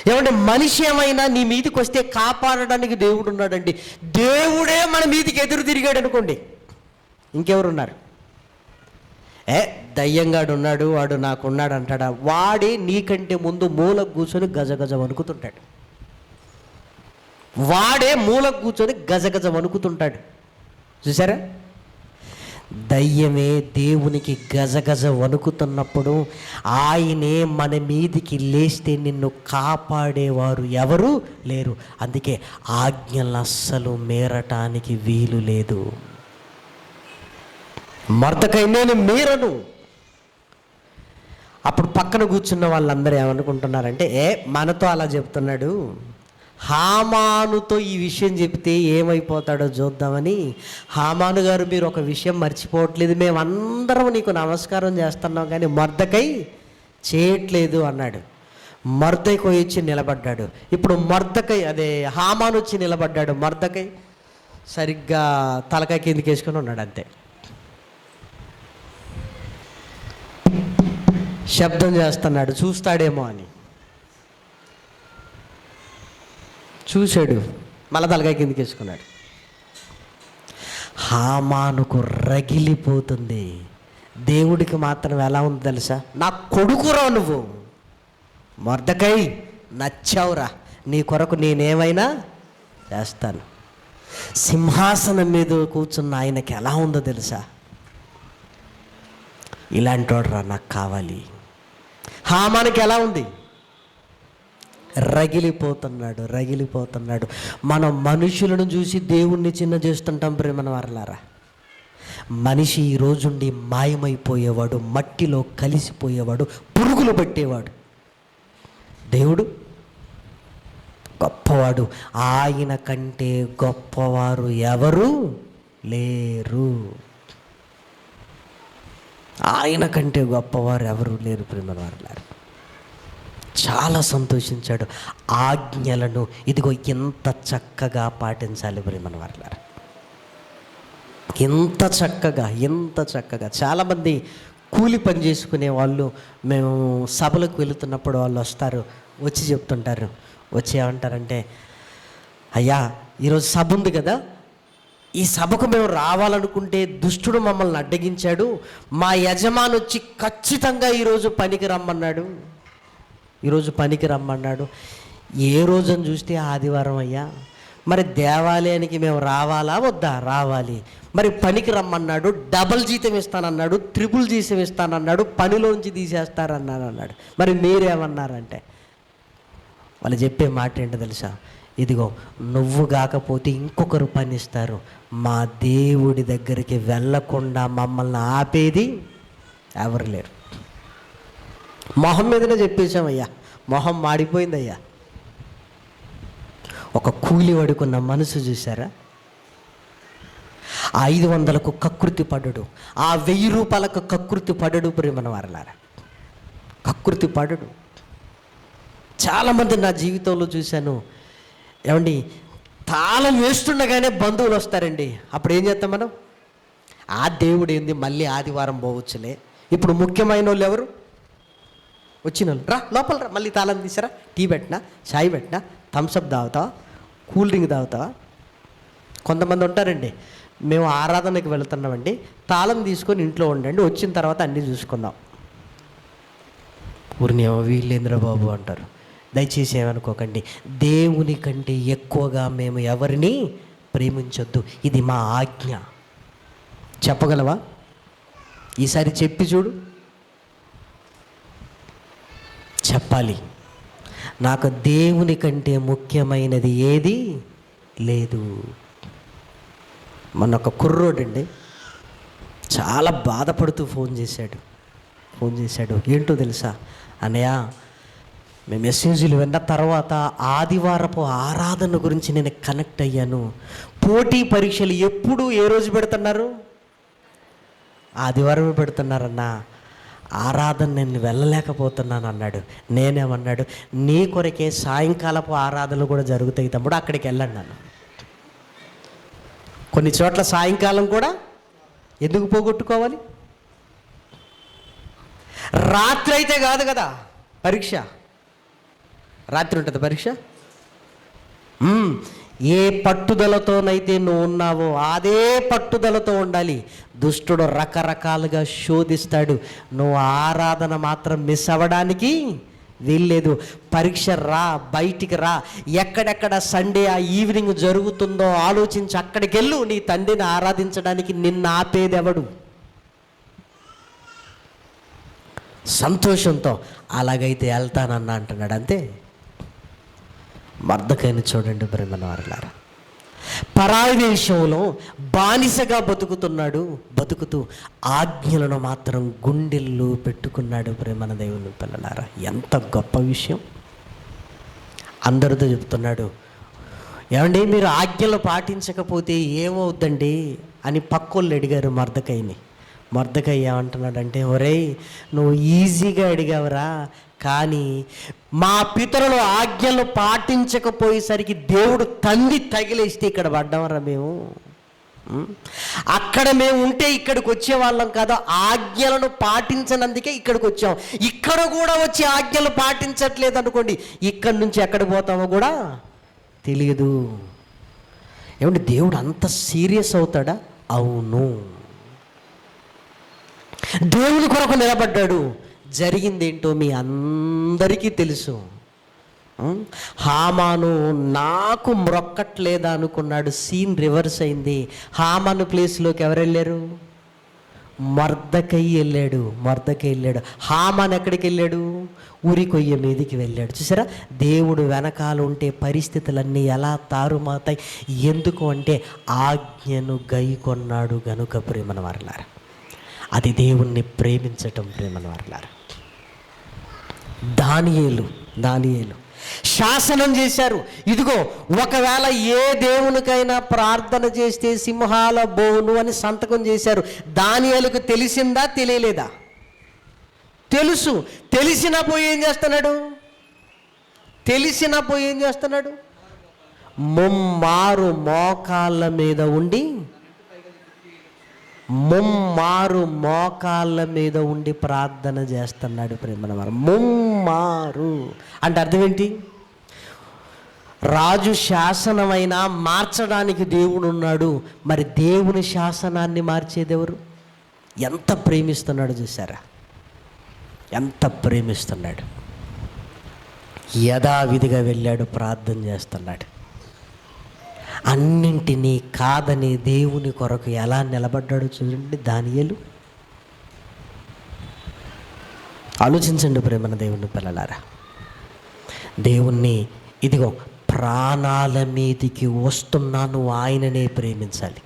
ఏమంటే మనిషి ఏమైనా నీ మీదకి వస్తే కాపాడడానికి దేవుడు ఉన్నాడండి. దేవుడే మన మీదకి ఎదురు తిరిగాడు అనుకోండి, ఇంకెవరున్నారు? దయ్యంగాడు ఉన్నాడు, వాడు నాకున్నాడు అంటాడా? వాడే నీకంటే ముందు మూలకు కూర్చొని గజగజ వణుకుతుంటాడు. వాడే మూలకు కూర్చొని గజగజ వణుకుతుంటాడు. చూసారా? దయ్యమే దేవునికి గజగజ వణుకుతున్నప్పుడు ఆయనే మన మీదికి లేస్తే నిన్ను కాపాడేవారు ఎవరు లేరు. అందుకే ఆజ్ఞలు అస్సలు మీరటానికి వీలు లేదు. మర్దకై నేను మీరను. అప్పుడు పక్కన కూర్చున్న వాళ్ళందరూ ఏమనుకుంటున్నారంటే, మనతో అలా చెప్తున్నాడు, హామానుతో ఈ విషయం చెప్తే ఏమైపోతాడో చూద్దామని. హామాను గారు, మీరు ఒక విషయం మర్చిపోవట్లేదు, మేమందరం నీకు నమస్కారం చేస్తున్నాం కానీ మర్దకై చేయట్లేదు అన్నాడు. మర్దకై వచ్చి నిలబడ్డాడు. ఇప్పుడు హామాను వచ్చి నిలబడ్డాడు. మర్దకై సరిగ్గా తలకాయ కిందకి వేసుకొని ఉన్నాడు. అంతే. శబ్దం చేస్తున్నాడు, చూస్తాడేమో అని. చూశాడు, మళ్ళా తలకాయ కిందకి వేసుకున్నాడు. హామానుకు రగిలిపోతుంది. దేవుడికి మాత్రం ఎలా ఉంది తెలుసా? నా కొడుకురా నువ్వు, మర్దకై నచ్చావురా, నీ కొరకు నేనేమైనా చేస్తాను. సింహాసనం మీద కూర్చున్న ఆయనకి ఎలా ఉందో తెలుసా? ఇలాంటి వాడురా నాకు కావాలి. హామానుకి ఎలా ఉంది? రగిలిపోతున్నాడు. మనం మనుషులను చూసి దేవుణ్ణి చిన్న చేస్తుంటాం. ప్రేమన వారలారా, మనిషి ఈ రోజుండి మాయమైపోయేవాడు, మట్టిలో కలిసిపోయేవాడు, పురుగులు పట్టేవాడు. దేవుడు గొప్పవాడు. ఆయన కంటే గొప్పవారు ఎవరు లేరు. ఆయన కంటే గొప్పవారు ఎవరు లేరు. ప్రేమన వారలారా, చాలా సంతోషించాడు. ఆజ్ఞలను ఇదిగో ఎంత చక్కగా పాటించాలి. ప్రేమన వారలారా, ఎంత చక్కగా చాలామంది కూలి పని చేసుకునే వాళ్ళు మేము సభలకు వెళుతున్నప్పుడు వాళ్ళు వస్తారు, వచ్చి చెప్తుంటారు, వచ్చి ఏమంటారంటే, అయ్యా ఈరోజు సభ ఉంది కదా, ఈ సభకు మేము రావాలనుకుంటే దుష్టుడు మమ్మల్ని అడ్డగించాడు, మా యజమాని వచ్చి ఖచ్చితంగా ఈరోజు పనికి రమ్మన్నాడు. ఏ రోజని చూస్తే ఆదివారం అయ్యా, మరి దేవాలయానికి మేము రావాలా వద్దా? రావాలి. మరి పనికి రమ్మన్నాడు, డబల్ జీతం ఇస్తానన్నాడు, ట్రిపుల్ జీతం ఇస్తానన్నాడు, పనిలోంచి తీసేస్తారన్నాడు. మరి మీరేమన్నారంటే వాళ్ళు చెప్పే మాట ఏంటో తెలుసా? ఇదిగో నువ్వు కాకపోతే ఇంకొకరు పనిస్తారు, మా దేవుడి దగ్గరికి వెళ్ళకుండా మమ్మల్ని ఆపేది ఎవరు లేరు. మొహం మీదనే చెప్పేశామయ్యా, మొహం మాడిపోయిందయ్యా. ఒక కూలి వాడుకున్న మనసు చూసారా? 500కు కకృతి పడడు, ఆ 1000 రూపాయలకు కకృతి పడడు. ప్రేమన వారలారా, కకృతి పడడు. చాలామంది నా జీవితంలో చూశాను. ఏమండి, తాళం వేస్తుండగానే బంధువులు వస్తారండి. అప్పుడు ఏం చేస్తాం మనం? ఆ దేవుడు ఏంది, మళ్ళీ ఆదివారం పోవచ్చులే. ఇప్పుడు ముఖ్యమైన వాళ్ళు ఎవరు? వచ్చిన వాళ్ళు, రా లోపల రా, మళ్ళీ తాళం తీసారా, టీ పెట్టినా, చాయ్ పెట్టినా, థమ్స్అప్ తాగుతావా, కూల్ డ్రింక్ తాగుతావా? కొంతమంది ఉంటారండి, మేము ఆరాధనకి వెళుతున్నామండి, తాళం తీసుకొని ఇంట్లో ఉండండి, వచ్చిన తర్వాత అన్నీ చూసుకుందాం. ఊరిని వీళ్ళేంద్ర బాబు అంటారు. దయచేసి ఏమనుకోకండి, దేవుని కంటే ఎక్కువగా మేము ఎవరిని ప్రేమించొద్దు, ఇది మా ఆజ్ఞ. చెప్పగలవా? ఈసారి చెప్పి చూడు. చెప్పాలి. నాకు దేవుని కంటే ముఖ్యమైనది ఏది లేదు. మొన్న ఒక కుర్రోడండి చాలా బాధపడుతూ ఫోన్ చేశాడు. ఏంటో తెలుసా అన్నయ్య, మేము మెసేజ్లు విన్న తర్వాత ఆదివారపు ఆరాధన గురించి నేను కనెక్ట్ అయ్యాను. పోటీ పరీక్షలు ఎప్పుడు ఏ రోజు పెడుతున్నారు? ఆదివారమే పెడుతున్నారన్నా. ఆరాధన నేను వెళ్ళలేకపోతున్నాను అన్నాడు. నేనేమన్నాడు, నీ కొరకే సాయంకాలపు ఆరాధనలు కూడా జరుగుతాయి తమ్ముడు, అక్కడికి వెళ్ళన్నాను. కొన్ని చోట్ల సాయంకాలం కూడా ఎందుకు పోగొట్టుకోవాలి? రాత్రి అయితే కాదు కదా పరీక్ష, రాత్రి ఉంటుంది పరీక్ష. ఏ పట్టుదలతోనైతే నువ్వు ఉన్నావో అదే పట్టుదలతో ఉండాలి. దుష్టుడు రకరకాలుగా శోధిస్తాడు, నువ్వు ఆరాధన మాత్రం మిస్ అవ్వడానికి వీల్లేదు. పరీక్ష రా, బయటికి రా, ఎక్కడెక్కడ సండే ఆ ఈవినింగ్ జరుగుతుందో ఆలోచించి అక్కడికి వెళ్ళు. నీ తండ్రిని ఆరాధించడానికి నిన్ను ఆపేదెవడు? సంతోషంతో అలాగైతే వెళ్తానన్నా అంటున్నాడు. అంతే. మర్దకైన చూడండి ప్రేమన వారలారా, పరాయి దేశంలో బానిసగా బతుకుతూ ఆజ్ఞలను మాత్రం గుండెల్లో పెట్టుకున్నాడు. ప్రేమన దేవుని పిల్లలారా, ఎంత గొప్ప విషయం. అందరితో చెప్తున్నాడు, ఏమండి మీరు ఆజ్ఞలు పాటించకపోతే ఏమవుద్దండి అని పక్కోళ్ళు అడిగారు మర్దకైని. మర్దకై ఏమంటున్నాడంటే, ఒరేయ్ నువ్వు ఈజీగా అడిగావురా, కానీ మా పితరులు ఆజ్ఞలు పాటించకపోయేసరికి దేవుడు తండ్రి తగిలేస్తే ఇక్కడ పడ్డామరా మేము. అక్కడ మేము ఉంటే ఇక్కడికి వచ్చేవాళ్ళం కాదు, ఆజ్ఞలను పాటించనందుకే ఇక్కడికి వచ్చాం. ఇక్కడ కూడా వచ్చి ఆజ్ఞలు పాటించట్లేదు అనుకోండి, ఇక్కడి నుంచి ఎక్కడికి పోతామో కూడా తెలియదు. ఏమంటే దేవుడు అంత సీరియస్ అవుతాడా? అవును. దేవుని కొరకు నిలబడ్డాడు. జరిగిందేంటో మీ అందరికీ తెలుసు. హామాను నాకు మ్రొక్కట్లేదా అనుకున్నాడు, సీన్ రివర్స్ అయింది. హామాను ప్లేస్లోకి ఎవరు వెళ్ళారు? మర్దకై వెళ్ళాడు. హామాన్ ఎక్కడికి వెళ్ళాడు? ఉరి కొయ్య మీదికి వెళ్ళాడు. చూసారా, దేవుడు వెనకాల ఉంటే పరిస్థితులన్నీ ఎలా తారుమాతాయి. ఎందుకు అంటే ఆజ్ఞను గైకొన్నాడు గనుక. ప్రేమన వారలారా, అది దేవుణ్ణి ప్రేమించటం. ప్రేమన వారలారా, దానియేలు శాసనం చేశారు. ఇదిగో ఒకవేళ ఏ దేవునికైనా ప్రార్థన చేస్తే సింహాల బోను అని సంతకం చేశారు. దానియేలుకు తెలిసిందా తెలియలేదా? తెలుసు. తెలిసిన పోయి ఏం చేస్తున్నాడు? ముమ్మారు మోకాళ్ళ మీద ఉండి ముమ్మారు మోకాళ్ళ మీద ఉండి ప్రార్థన చేస్తున్నాడు ప్రేమన వారు. ముమ్మారు అంటే అర్థం ఏంటి? రాజు శాసనమైనా మార్చడానికి దేవుడు ఉన్నాడు, మరి దేవుని శాసనాన్ని మార్చేది ఎవరు? ఎంత ప్రేమిస్తున్నాడు చూసారా, ఎంత ప్రేమిస్తున్నాడు. యథావిధిగా వెళ్ళాడు, ప్రార్థన చేస్తున్నాడు. అన్నింటినీ కాదని దేవుని కొరకు ఎలా నిలబడ్డాడు చూడండి దానియేలు. ఆలోచించండి ప్రేమన దేవుని పిల్లలారా. దేవుణ్ణి ఇదిగో ప్రాణాల మీదికి వస్తున్నాను, ఆయననే ప్రేమించాలి,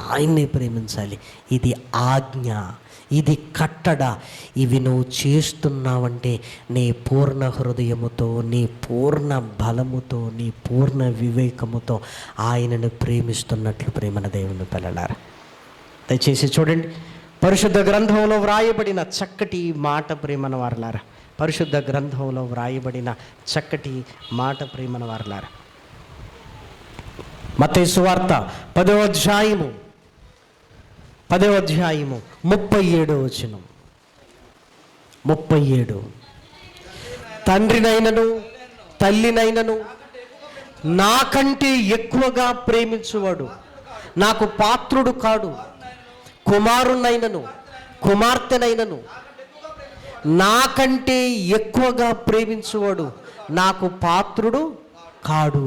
ఆయన్నే ప్రేమించాలి. ఇది ఆజ్ఞ, ఇది కట్టడ. ఇవి నువ్వు చేస్తున్నావంటే నీ పూర్ణ హృదయముతో, నీ పూర్ణ బలముతో, నీ పూర్ణ వివేకముతో ఆయనను ప్రేమిస్తున్నట్లు ప్రేమన దేవుని పిల్లలారా. దయచేసి చూడండి, పరిశుద్ధ గ్రంథంలో వ్రాయబడిన చక్కటి మాట ప్రేమన వారలారా. పరిశుద్ధ గ్రంథంలో వ్రాయబడిన చక్కటి మాట ప్రేమన వారలారా. మత్తయి సువార్త 10వ అధ్యాయము 37వ వచనం. 37 తండ్రినైనను తల్లినైనను నాకంటే ఎక్కువగా ప్రేమించువాడు నాకు పాత్రుడు కాడు. కుమారునైనను కుమార్తెనైనను నాకంటే ఎక్కువగా ప్రేమించువాడు నాకు పాత్రుడు కాడు.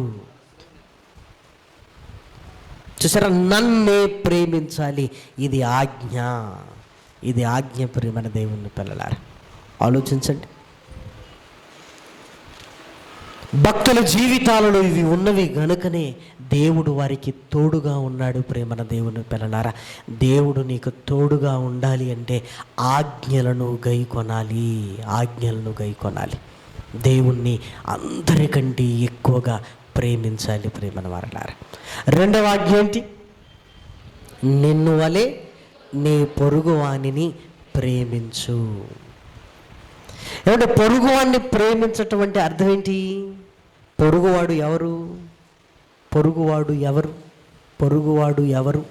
చూసారా, నన్నే ప్రేమించాలి. ఇది ఆజ్ఞ, ఇది ఆజ్ఞ ప్రేమన దేవుని పిల్లలారా. ఆలోచించండి, భక్తుల జీవితాలలో ఇవి ఉన్నవి గనుకనే దేవుడు వారికి తోడుగా ఉన్నాడు ప్రేమన దేవుని పిల్లలారా. దేవుడు నీకు తోడుగా ఉండాలి అంటే ఆజ్ఞలను గైకొనాలి, ఆజ్ఞలను గైకొనాలి. దేవుణ్ణి అందరికంటే ఎక్కువగా ప్రేమించాలి ప్రేమన వారలారా. రెండవ ఆజ్ఞ ఏంటి? నిన్ను వలె నీ పొరుగువానిని ప్రేమించు. ఏమంటే పొరుగువాడిని ప్రేమించటం అంటే అర్థం ఏంటి? పొరుగువాడు ఎవరు? పొరుగువాడు ఎవరు? పొరుగువాడు ఎవరు?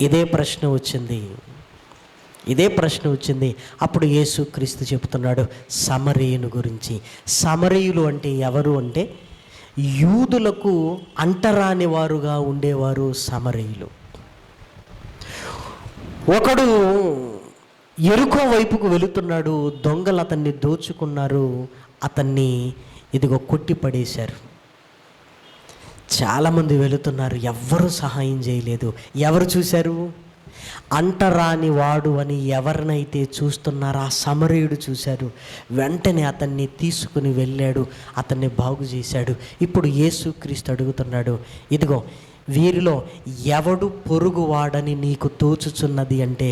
ఇదే ప్రశ్న వచ్చింది, ఇదే ప్రశ్న వచ్చింది. అప్పుడు యేసుక్రీస్తు చెబుతున్నాడు సమరయుని గురించి. సమరయులు అంటే ఎవరు అంటే యూదులకు అంటరాని వారుగా ఉండేవారు సమరయులు. ఒకడు ఎరుకో వైపుకు వెళుతున్నాడు, దొంగలు అతన్ని దోచుకున్నారు, అతన్ని ఇదిగో కొట్టి పడేశారు. చాలామంది వెళుతున్నారు, ఎవ్వరూ సహాయం చేయలేదు. ఎవరు చూశారు? అంటరాని వాడు అని ఎవరినైతే చూస్తున్నారో ఆ సమరయుడు చూశారు. వెంటనే అతన్ని తీసుకుని వెళ్ళాడు, అతన్ని బాగు చేశాడు. ఇప్పుడు యేసుక్రీస్తు అడుగుతున్నాడు, ఇదిగో వీరిలో ఎవడు పొరుగువాడని నీకు తోచుచున్నది అంటే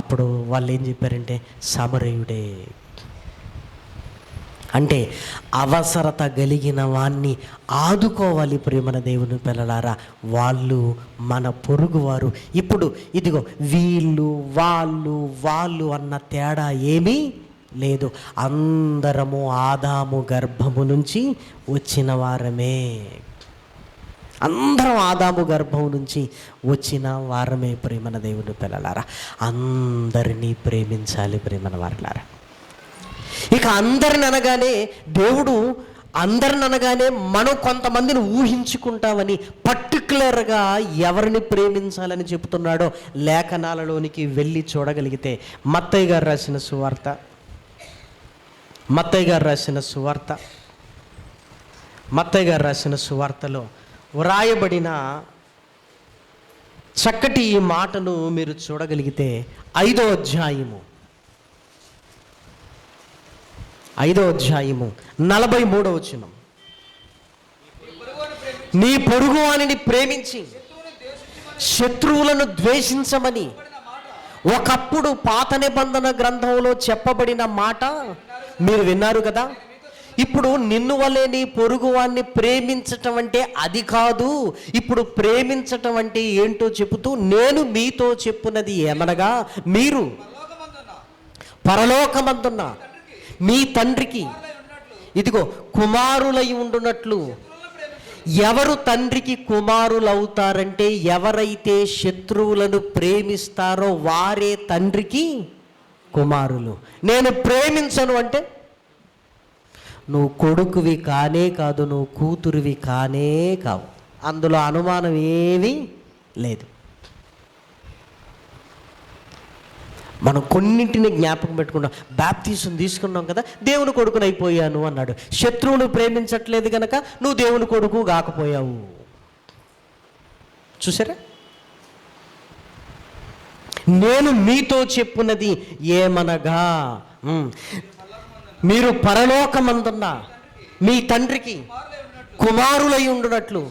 అప్పుడు వాళ్ళు ఏం చెప్పారంటే సమరయుడే. అంటే అవసరత కలిగిన వాణ్ణి ఆదుకోవాలి ప్రేమన దేవుని పిల్లలారా. వాళ్ళు మన పొరుగువారు. ఇప్పుడు ఇదిగో వీళ్ళు వాళ్ళు అన్న తేడా ఏమీ లేదు. అందరము ఆదాము గర్భము నుంచి వచ్చిన వారమే, అందరం ఆదాము గర్భం నుంచి వచ్చిన వారమే ప్రేమన దేవుని పిల్లలారా. అందరినీ ప్రేమించాలి ప్రేమన వారలారా. ఇక అందరిని అనగానే దేవుడు అందరిని అనగానే మనం కొంతమందిని ఊహించుకుంటామని పర్టికులర్గా ఎవరిని ప్రేమించాలని చెబుతున్నాడో లేఖనాలలోనికి వెళ్ళి చూడగలిగితే మత్తయి గారు రాసిన సువార్తలో వ్రాయబడిన చక్కటి ఈ మాటను మీరు చూడగలిగితే 5వ అధ్యాయము 43వ వచనం. నీ పొరుగువానిని ప్రేమించి శత్రువులను ద్వేషించమని ఒకప్పుడు పాత నిబంధన గ్రంథంలో చెప్పబడిన మాట మీరు విన్నారు కదా. ఇప్పుడు నిన్ను వలె నీ పొరుగువాన్ని ప్రేమించటం అంటే అది కాదు. ఇప్పుడు ప్రేమించటం అంటే ఏంటో చెబుతూ నేను మీతో చెప్పున్నది ఏమనగా, మీరు పరలోకమందున్న మీ తండ్రికి ఇదిగో కుమారులై ఉండునట్లు ఎవరు తండ్రికి కుమారులు అవుతారంటే ఎవరైతే శత్రువులను ప్రేమిస్తారో వారే తండ్రికి కుమారులు. నేను ప్రేమించను అంటే నువ్వు కొడుకువి కానే కాదు, నువ్వు కూతురువి కానే కావు. అందులో అనుమానం ఏమీ లేదు. మనం కొన్నింటిని జ్ఞాపకం పెట్టుకున్నాం. బాప్తీసం తీసుకున్నాం కదా, దేవుని కొడుకుని అయిపోయాను అన్నాడు. శత్రువును ప్రేమించట్లేదు కనుక నువ్వు దేవుని కొడుకు కాకపోయావు. చూసారా? నేను మీతో చెప్పున్నది ఏమనగా, మీరు పరలోకమందున్న మీ తండ్రికి కుమారులై ఉండునట్లు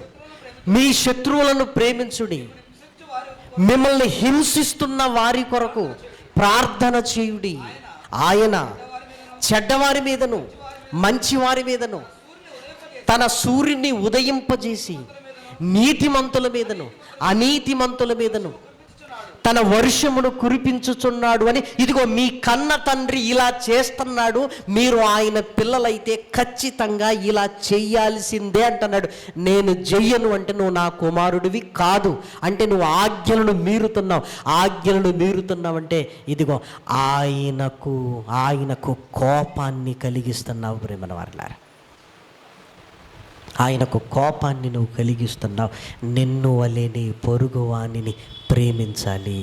మీ శత్రువులను ప్రేమించుడి, మిమ్మల్ని హింసిస్తున్న వారి కొరకు ప్రార్థన చేయుడి. ఆయన చెడ్డవారి మీదను మంచివారి మీదను తన సూర్యుని ఉదయింపజేసి నీతిమంతుల మీదను అనీతిమంతుల మీదను తన వర్షమును కురిపించుచున్నాడు అని, ఇదిగో మీ కన్న తండ్రి ఇలా చేస్తున్నాడు, మీరు ఆయన పిల్లలైతే ఖచ్చితంగా ఇలా చెయ్యాల్సిందే అంటున్నాడు. నేను చెయ్యను అంటే నువ్వు నా కుమారుడివి కాదు, అంటే నువ్వు ఆజ్ఞలను మీరుతున్నావు అంటే ఇదిగో ఆయనకు కోపాన్ని కలిగిస్తున్నావు ప్రేమన వారలారా. ఆయనకు కోపాన్ని నువ్వు కలిగిస్తున్నావు. నిన్ను వలె నీ పొరుగువానిని ప్రేమించాలి.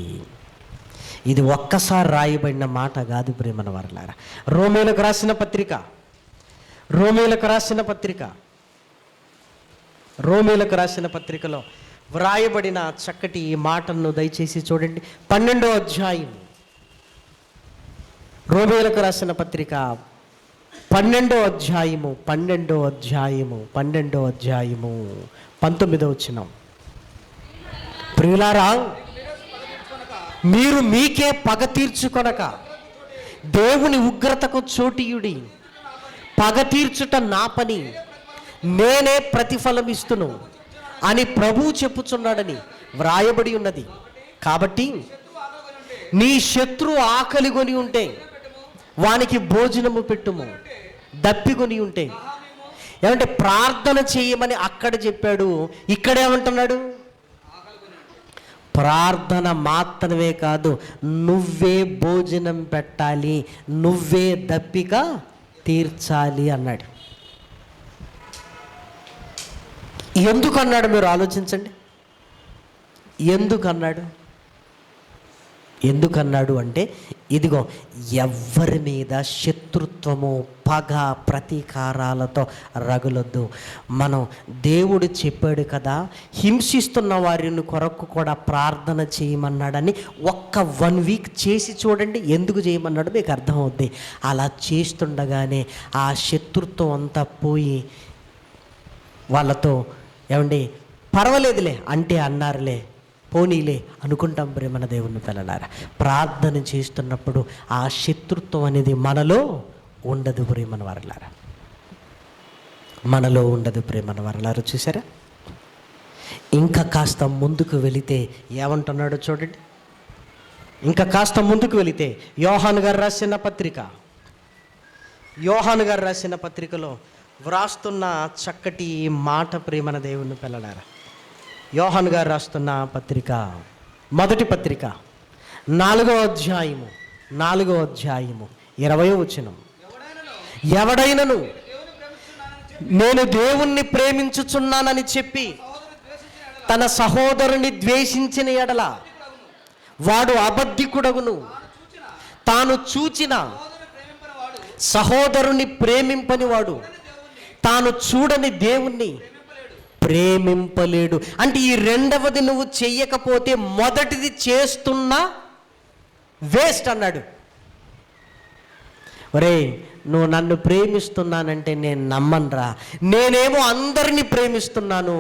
ఇది ఒక్కసారి రాయబడిన మాట కాదు ప్రేమన వారలారా. రోమీయులకు రాసిన పత్రికలో వ్రాయబడిన చక్కటి ఈ మాటను దయచేసి చూడండి. 12వ అధ్యాయం, రోమీయులకు రాసిన పత్రిక 12వ అధ్యాయము 19వ వచనం. ప్రియులారా, మీరు మీకే పగ తీర్చుకొనక దేవుని ఉగ్రతకు చోటియుడి. పగ తీర్చుట నా పని, నేనే ప్రతిఫలం ఇస్తును అని ప్రభువు చెప్పుచున్నాడని వ్రాయబడి ఉన్నది. కాబట్టి నీ శత్రువు ఆకలిగొని ఉంటే వానికి భోజనము పెట్టుము, దప్పికొని ఉంటే. ఏమంటే ప్రార్థన చేయమని అక్కడ చెప్పాడు, ఇక్కడేమంటున్నాడు? ప్రార్థన మాత్రమే కాదు, నువ్వే భోజనం పెట్టాలి, నువ్వే దప్పిక తీర్చాలి అన్నాడు. ఎందుకన్నాడు? మీరు ఆలోచించండి. ఎందుకన్నాడు అంటే ఇదిగో, ఎవ్వరి మీద శత్రుత్వము పగ ప్రతీకారాలతో రగులొద్దు. మనం దేవుడు చెప్పాడు కదా, హింసిస్తున్న వారిని కొరకు కూడా ప్రార్థన చేయమన్నాడని ఒక్క 1 వీక్ చేసి చూడండి. ఎందుకు చేయమన్నాడు మీకు అర్థమవుద్ది. అలా చేస్తుండగానే ఆ శత్రుత్వం అంతా పోయి వాళ్ళతో ఏమండి పర్వాలేదులే అంటే అన్నారులే, పోనీలే అనుకుంటాం ప్రేమన దేవుని పిల్లలారా. ప్రార్థన చేస్తున్నప్పుడు ఆ శత్రుత్వం అనేది మనలో ఉండదు ప్రేమన వారలారా, మనలో ఉండదు ప్రేమన వారలారా. చూసారా? ఇంకా కాస్త ముందుకు వెళితే ఏమంటున్నాడో చూడండి. ఇంకా కాస్త ముందుకు వెళితే యోహాను గారు రాసిన పత్రికలో వ్రాస్తున్న చక్కటి మాట ప్రేమన దేవుని పిల్లలారా. యోహాను గారు రాస్తున్న పత్రిక, మొదటి పత్రిక 4వ అధ్యాయము 20వ వచనం. ఎవడైనను నేను దేవుణ్ణి ప్రేమించుచున్నానని చెప్పి తన సహోదరుని ద్వేషించిన ఎడల వాడు అబద్ధికుడగును. తాను చూచిన సహోదరుని ప్రేమింపని వాడు తాను చూడని దేవుణ్ణి ప్రేమింపలేడు. అంటే ఈ రెండవది నువ్వు చెయ్యకపోతే మొదటిది చేస్తున్నా వేస్ట్ అన్నాడు. ఒరే, నువ్వు నన్ను ప్రేమిస్తున్నానంటే నేను నమ్మనురా. నేనేమో అందరినీ ప్రేమిస్తున్నాను,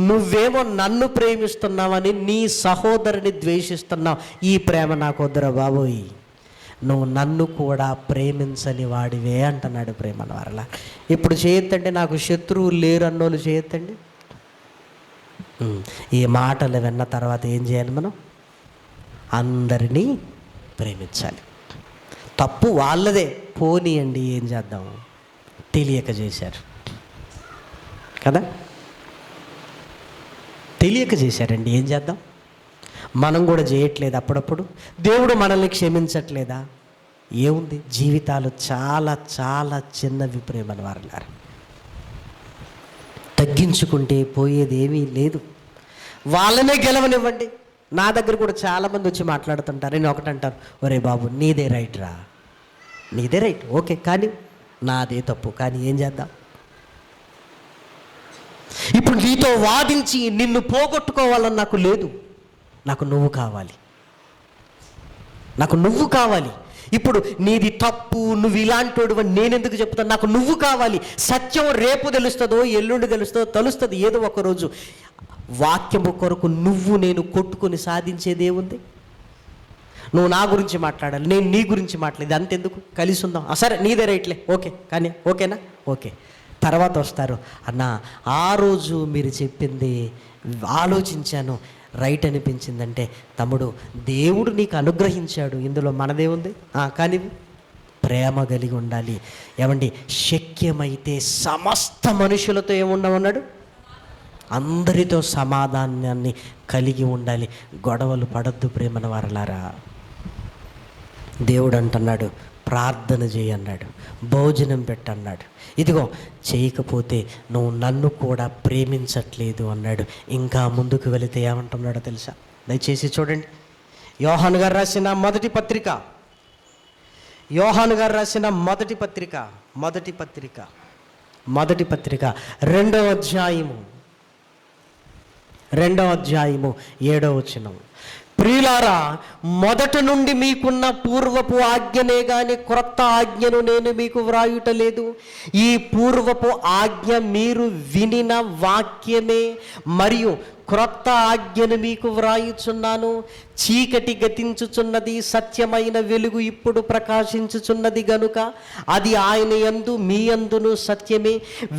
నువ్వేమో నన్ను ప్రేమిస్తున్నావని నీ సహోదరుని ద్వేషిస్తున్నావు. ఈ ప్రేమ నాకు వద్దురా బాబోయ్, నువ్వు నన్ను కూడా ప్రేమించని వాడివే అంటున్నాడు ప్రేమను వారలా. ఇప్పుడు చేయొద్దండి, నాకు శత్రువులు లేరు అన్నోళ్ళు చేయొద్దండి. ఈ మాటలు విన్న తర్వాత ఏం చేయాలి? మనం అందరినీ ప్రేమించాలి. తప్పు వాళ్ళదే, పోనీయండి, ఏం చేద్దాం, తెలియక చేశారు కదా. తెలియక చేశారండి, ఏం చేద్దాం? మనం కూడా చేయట్లేదు అప్పుడప్పుడు. దేవుడు మనల్ని క్షమించట్లేదా? ఏముంది, జీవితాలు చాలా చాలా చిన్నవి ప్రేమను వారలారా. తగ్గించుకుంటే పోయేది ఏమీ లేదు. వాళ్ళనే గెలవనివ్వండి. నా దగ్గర కూడా చాలామంది వచ్చి మాట్లాడుతుంటారు. నేను ఒకటి అంటారు, ఒరే బాబు నీదే రైట్ రా, నీదే రైట్, ఓకే, కానీ నాదే తప్పు, కానీ ఏం చేద్దాం? ఇప్పుడు నీతో వాదించి నిన్ను పోగొట్టుకోవాలని నాకు లేదు. నాకు నువ్వు కావాలి, నాకు నువ్వు కావాలి. ఇప్పుడు నీది తప్పు, నువ్వు ఇలాంటోడు అని నేనెందుకు చెప్తాను? నాకు నువ్వు కావాలి. సత్యం రేపు తెలుస్తుందో ఎల్లుండి తెలుస్తుంది ఏదో ఒకరోజు. వాక్యము కొరకు నువ్వు నేను కొట్టుకొని సాధించేదేముంది? నువ్వు నా గురించి మాట్లాడాలి, నేను నీ గురించి మాట్లాడేది, అంతెందుకు? కలిసి ఉందాం. సరే నీదే రైట్లే, ఓకే, కానీ ఓకేనా? ఓకే. తర్వాత వస్తారు, అన్న ఆ రోజు మీరు చెప్పింది ఆలోచించాను, రైట్ అనిపించిందంటే, తమ్ముడు దేవుడు నీకు అనుగ్రహించాడు, ఇందులో మనదేముంది? కానీ ప్రేమ కలిగి ఉండాలి. ఏమండి, శక్యమైతే సమస్త మనుషులతో ఏముండమన్నాడు? అందరితో సమాధానాన్ని కలిగి ఉండాలి. గొడవలు పడద్దు ప్రేమన వారలారా. దేవుడు అంటున్నాడు, ప్రార్థన చేయన్నాడు, భోజనం పెట్టన్నాడు. ఇదిగో చేయకపోతే నువ్వు నన్ను కూడా ప్రేమించట్లేదు అన్నాడు. ఇంకా ముందుకు వెళితే ఏమంటున్నాడో తెలుసా? దయచేసి చూడండి. యోహాను గారు రాసిన మొదటి పత్రిక, యోహాను గారు రాసిన మొదటి పత్రిక 2వ అధ్యాయము 7వ వచనం. ప్రియులారా, మొదట నుండి మీకున్న పూర్వపు ఆజ్ఞనే గాని క్రొత్త ఆజ్ఞను నేను మీకు వ్రాయుటలేదు. ఈ పూర్వపు ఆజ్ఞ మీరు వినిన వాక్యమే, మరియు క్రొత్త ఆజ్ఞను మీకు వ్రాయుచున్నాను. చీకటి గతించుచున్నది, సత్యమైన వెలుగు ఇప్పుడు ప్రకాశించుచున్నది గనుక అది ఆయన యందు మీ యందును సత్యమే.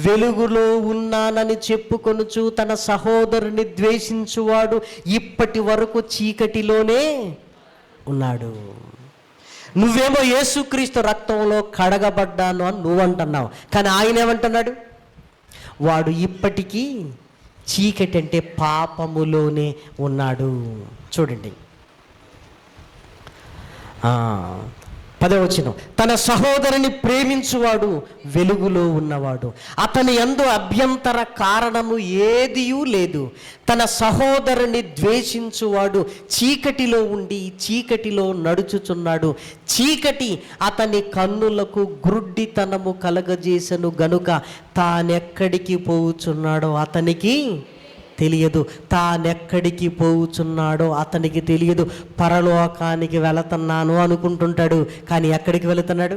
వెలుగులో ఉన్నానని చెప్పుకొనుచు తన సహోదరుని ద్వేషించువాడు ఇప్పటి వరకు చీకటిలోనే ఉన్నాడు. నువ్వేమో యేసుక్రీస్తు రక్తంలో కడగబడ్డాను అని నువ్వు అంటున్నావు, కానీ ఆయన ఏమంటున్నాడు? వాడు ఇప్పటికీ చీకటి అంటే పాపములోనే ఉన్నాడు. చూడండి 10వ వచనం. తన సహోదరుని ప్రేమించువాడు వెలుగులో ఉన్నవాడు, అతని యందు అభ్యంతర కారణము ఏదియూ లేదు. తన సహోదరుని ద్వేషించువాడు చీకటిలో ఉండి చీకటిలో నడుచుచున్నాడు. చీకటి అతని కన్నులకు గ్రుడ్డితనము కలగజేసెను గనుక తానెక్కడికి పోవుచున్నాడో అతనికి తెలియదు. తానెక్కడికి పోవుచున్నాడో అతనికి తెలియదు. పరలోకానికి వెళుతున్నాను అనుకుంటుంటాడు, కానీ ఎక్కడికి వెళుతున్నాడు?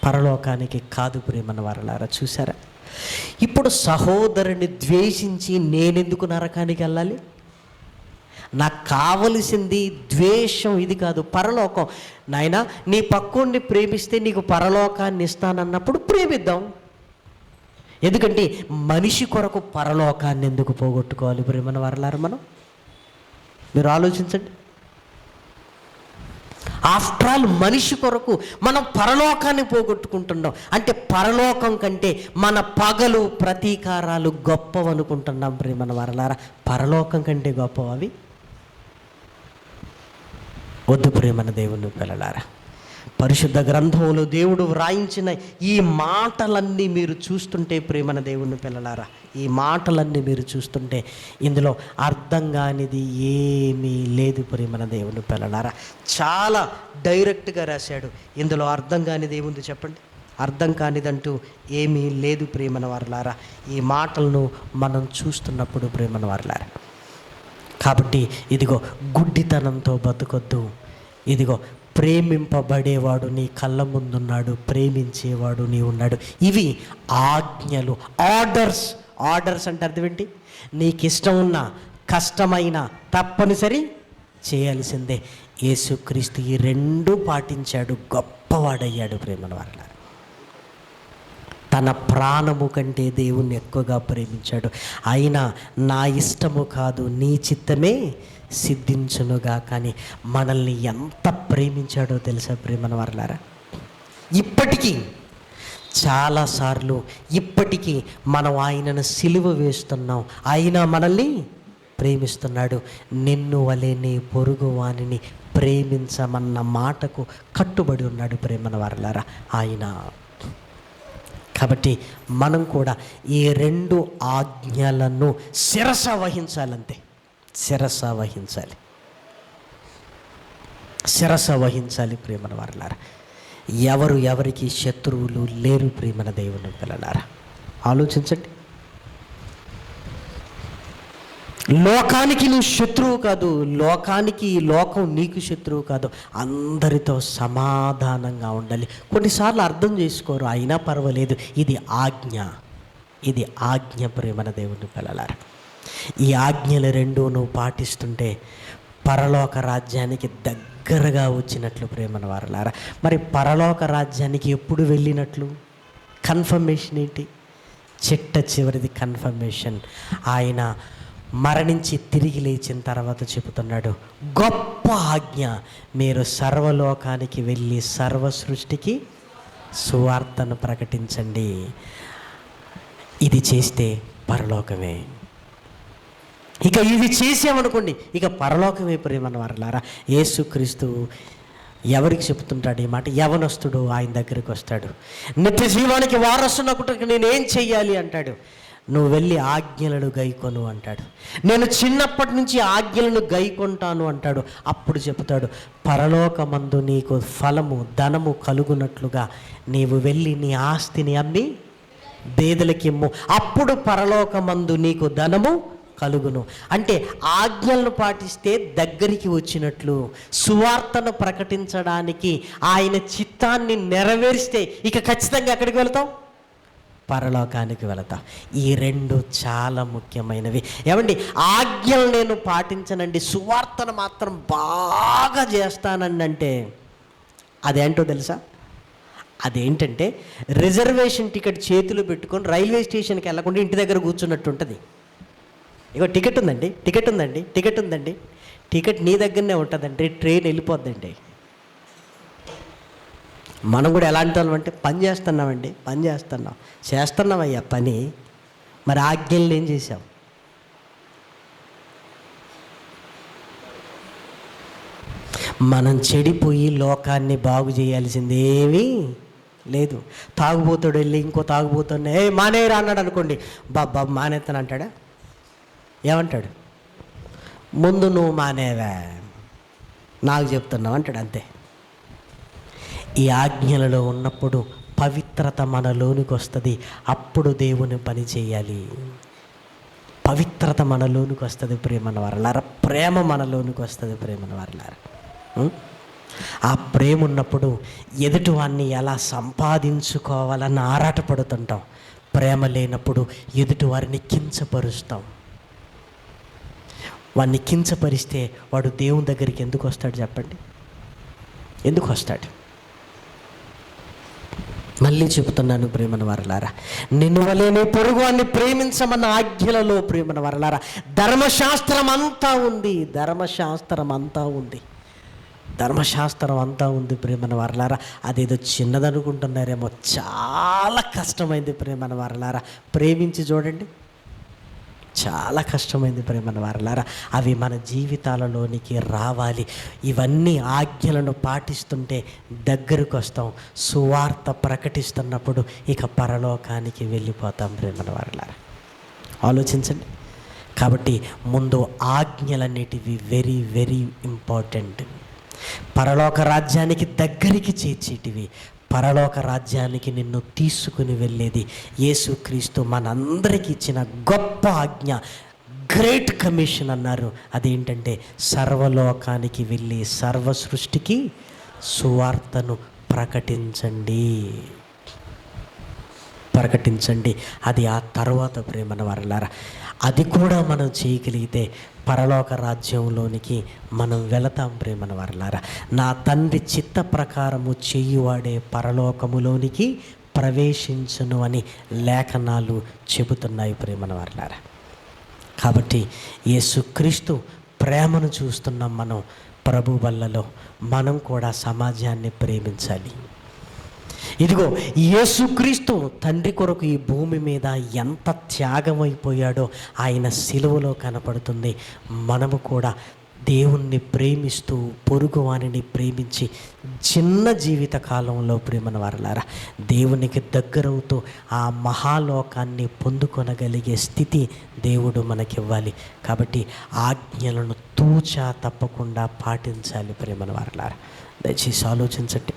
పరలోకానికి కాదు ప్రేమన్న వారలారా. చూసారా? ఇప్పుడు సహోదరుని ద్వేషించి నేనెందుకు నరకానికి వెళ్ళాలి? నాకు కావలసింది ద్వేషం ఇది కాదు, పరలోకం. నాయనా, నీ పక్కోడిని ప్రేమిస్తే నీకు పరలోకాన్ని ఇస్తానన్నప్పుడు ప్రేమిద్దాం. ఎందుకంటే మనిషి కొరకు పరలోకాన్ని ఎందుకు పోగొట్టుకోవాలి ప్రేమన వారలారా? మీరు ఆలోచించండి. ఆఫ్టర్ ఆల్ మనిషి కొరకు మనం పరలోకాన్ని పోగొట్టుకుంటున్నాం అంటే పరలోకం కంటే మన పగలు ప్రతీకారాలు గొప్పవనుకుంటున్నాం ప్రేమన వారలారా. పరలోకం కంటే గొప్పవి వద్దు ప్రేమన దేవుని పిల్లలారా. పరిశుద్ధ గ్రంథంలో దేవుడు వ్రాయించిన ఈ మాటలన్నీ మీరు చూస్తుంటే ప్రేమన దేవుని పిల్లలారా, ఈ మాటలన్నీ మీరు చూస్తుంటే ఇందులో అర్థం కానిది ఏమీ లేదు ప్రేమన దేవుని పిల్లలారా. చాలా డైరెక్ట్గా రాశాడు. ఇందులో అర్థం కానిది ఏముంది చెప్పండి? అర్థం కానిదంటూ ఏమీ లేదు ప్రేమన వారలారా. ఈ మాటలను మనం చూస్తున్నప్పుడు ప్రేమన వారలారా. కాబట్టి ఇదిగో గుడ్డితనంతో బతుకొద్దు. ఇదిగో ప్రేమింపబడేవాడు నీ కళ్ళ ముందున్నాడు, ప్రేమించేవాడు నీ ఉన్నాడు. ఇవి ఆజ్ఞలు, ఆర్డర్స్ అంటే అర్థం ఏంటి? నీకు ఇష్టం ఉన్నా కష్టమైన తప్పనిసరి చేయాల్సిందే. యేసుక్రీస్తు ఈ 2 పాటించాడు, గొప్పవాడయ్యాడు ప్రేమల వల్ల. తన ప్రాణము కంటే దేవుణ్ణి ఎక్కువగా ప్రేమించాడు. అయినా నా ఇష్టము కాదు నీ చిత్తమే సిద్ధించునుగా. కానీ మనల్ని ఎంత ప్రేమించాడో తెలుసా ప్రేమన వారలారా? ఇప్పటికీ చాలాసార్లు ఇప్పటికీ మనం ఆయనను సిలువ వేస్తున్నాం, అయినా మనల్ని ప్రేమిస్తున్నాడు. నిన్ను వలె నీ పొరుగు వానిని ప్రేమించమన్న మాటకు కట్టుబడి ఉన్నాడు ప్రేమన వారలారా ఆయన. కాబట్టి మనం కూడా ఈ 2 ఆజ్ఞలను శిరస వహించాలంతే. శిరస వహించాలి ప్రేమన వారలారా. ఎవరు ఎవరికి శత్రువులు లేరు ప్రేమన దేవుని పిల్లలారా. ఆలోచించండి. లోకానికి నువ్వు శత్రువు కాదు, లోకానికి ఈ లోకం నీకు శత్రువు కాదు. అందరితో సమాధానంగా ఉండాలి. కొన్నిసార్లు అర్థం చేసుకోరు, అయినా పర్వాలేదు. ఇది ఆజ్ఞ ప్రేమన దేవుని పిల్లలారా. ఈ ఆజ్ఞలు 2 నువ్వు పాటిస్తుంటే పరలోక రాజ్యానికి దగ్గరగా వచ్చినట్లు ప్రేమన వారలారా. మరి పరలోక రాజ్యానికి ఎప్పుడు వెళ్ళినట్లు? కన్ఫర్మేషన్ ఏంటి? చివరిది కన్ఫర్మేషన్. ఆయన మరణించి తిరిగి లేచిన తర్వాత చెబుతున్నాడు, గొప్ప ఆజ్ఞ, మీరు సర్వలోకానికి వెళ్ళి సర్వ సృష్టికి సువార్తను ప్రకటించండి. ఇది చేస్తే పరలోకమే. ఇక ఇది చేసామనుకోండి, ఇక పరలోకమే ప్రేమన్న వారలారా. యేసుక్రీస్తు ఎవరికి చెప్తుంటాడు ఈ మాట? యవనస్తుడు ఆయన దగ్గరికి వస్తాడు. నిత్య జీవానికి వారసునకుటకు నేనేం చెయ్యాలి అంటాడు. నువ్వు వెళ్ళి ఆజ్ఞలను గైకొను అంటాడు. నేను చిన్నప్పటి నుంచి ఆజ్ఞలను గైకొంటాను అంటాడు. అప్పుడు చెప్తాడు, పరలోకమందు నీకు ఫలము ధనము కలుగునట్లుగా నీవు వెళ్ళి నీ ఆస్తిని అమ్మి బేదలకిమ్ము, అప్పుడు పరలోకమందు నీకు ధనము కలుగును. అంటే ఆజ్ఞలను పాటిస్తే దగ్గరికి వచ్చినట్లు. సువార్తను ప్రకటించడానికి ఆయన చిత్తాన్ని నెరవేరిస్తే ఇక ఖచ్చితంగా ఎక్కడికి వెళతాం? పరలోకానికి వెళతాం. ఈ 2 చాలా ముఖ్యమైనవి. ఏమండి, ఆజ్ఞలు నేను పాటించనండి, సువార్తను మాత్రం బాగా చేస్తానండి అంటే అదేంటో తెలుసా? అదేంటంటే రిజర్వేషన్ టికెట్ చేతిలో పెట్టుకొని రైల్వే స్టేషన్కి వెళ్ళకుండా ఇంటి దగ్గర కూర్చున్నట్టు ఉంటుంది. ఇగో టికెట్ ఉందండి, టికెట్ నీ దగ్గరనే ఉంటుందండి, ట్రైన్ వెళ్ళిపోద్దండి. మనం కూడా ఎలాంటి వాళ్ళం అంటే పని చేస్తున్నామయ్యా పని, మరి ఆజ్ఞలు ఏం చేసాం? మనం చెడిపోయి లోకాన్ని బాగు చేయాల్సింది ఏమీ లేదు. తాగుబోతాడు వెళ్ళి ఇంకో తాగుబోతున్నా మానేయరా అన్నాడు అనుకోండి, బాబా మానేస్తాను అంటాడా? ఏమంటాడు? ముందు నువ్వు మానేవా, నాకు చెప్తున్నావు అంటాడు. అంతే. ఈ ఆజ్ఞలలో ఉన్నప్పుడు పవిత్రత మనలోనికి వస్తుంది. అప్పుడు దేవుని పని చేయాలి. పవిత్రత మనలోనికి వస్తుంది ప్రేమన వారలారా. ప్రేమ మనలోనికి వస్తుంది ప్రేమన వారలారా. ఆ ప్రేమ ఉన్నప్పుడు ఎదుటివాన్ని ఎలా సంపాదించుకోవాలని ఆరాటపడుతుంటాం. ప్రేమ లేనప్పుడు ఎదుటివారిని కించపరుస్తాం. వాడిని కించపరిస్తే వాడు దేవుని దగ్గరికి ఎందుకు వస్తాడు చెప్పండి? ఎందుకు వస్తాడు? మళ్ళీ చెబుతున్నాను ప్రేమన వారలారా, నిన్ను వలె నీ పొరుగువాన్ని ప్రేమించమన్న ఆజ్ఞలలో ప్రేమన వారలారా ధర్మశాస్త్రం అంతా ఉంది ప్రేమన వారలారా. అదేదో చిన్నదనుకుంటున్నారేమో, చాలా కష్టమైంది ప్రేమన వారలారా. ప్రేమించి చూడండి, చాలా కష్టమైంది ప్రేమన వారలారా. అవి మన జీవితాలలోనికి రావాలి. ఇవన్నీ ఆజ్ఞలను పాటిస్తుంటే దగ్గరకు వస్తాం. సువార్త ప్రకటిస్తున్నప్పుడు ఇక పరలోకానికి వెళ్ళిపోతాం ప్రేమన వారలారా. ఆలోచించండి. కాబట్టి ముందు ఆజ్ఞలన్నిటివి వెరీ వెరీ ఇంపార్టెంట్. పరలోక రాజ్యానికి దగ్గరికి చేర్చేటివి, పరలోక రాజ్యానికి నిన్ను తీసుకుని వెళ్ళేది యేసుక్రీస్తు మనందరికీ ఇచ్చిన గొప్ప ఆజ్ఞ, గ్రేట్ కమిషన్ అన్నారు. అదేంటంటే సర్వలోకానికి వెళ్ళి సర్వ సృష్టికి సువార్తను ప్రకటించండి. అది ఆ తర్వాత ప్రేమన వారలారా. అది కూడా మనం చేయగలిగితే పరలోక రాజ్యంలోనికి మనం వెళతాం ప్రేమన వారలారా. నా తండ్రి చిత్త ప్రకారము చేయువాడే పరలోకములోనికి ప్రవేశించును అని లేఖనాలు చెబుతున్నాయి ప్రేమన వారలారా. కాబట్టి యేసుక్రీస్తు ప్రేమను చూస్తున్నాం మనం. ప్రభు వల్లలో మనం కూడా సమాజాన్ని ప్రేమించాలి. ఇదిగో యేసుక్రీస్తు తండ్రి కొరకు ఈ భూమి మీద ఎంత త్యాగమైపోయాడో ఆయన సిలువలో కనపడుతుంది. మనము కూడా దేవుణ్ణి ప్రేమిస్తూ పొరుగువానిని ప్రేమించి చిన్న జీవిత కాలంలో ప్రేమను వారలారా దేవునికి దగ్గరవుతూ ఆ మహాలోకాన్ని పొందుకొనగలిగే స్థితి దేవుడు మనకివ్వాలి. కాబట్టి ఆజ్ఞలను తూచా తప్పకుండా పాటించాలి ప్రేమను వారలారా. దయచేసి ఆలోచించండి.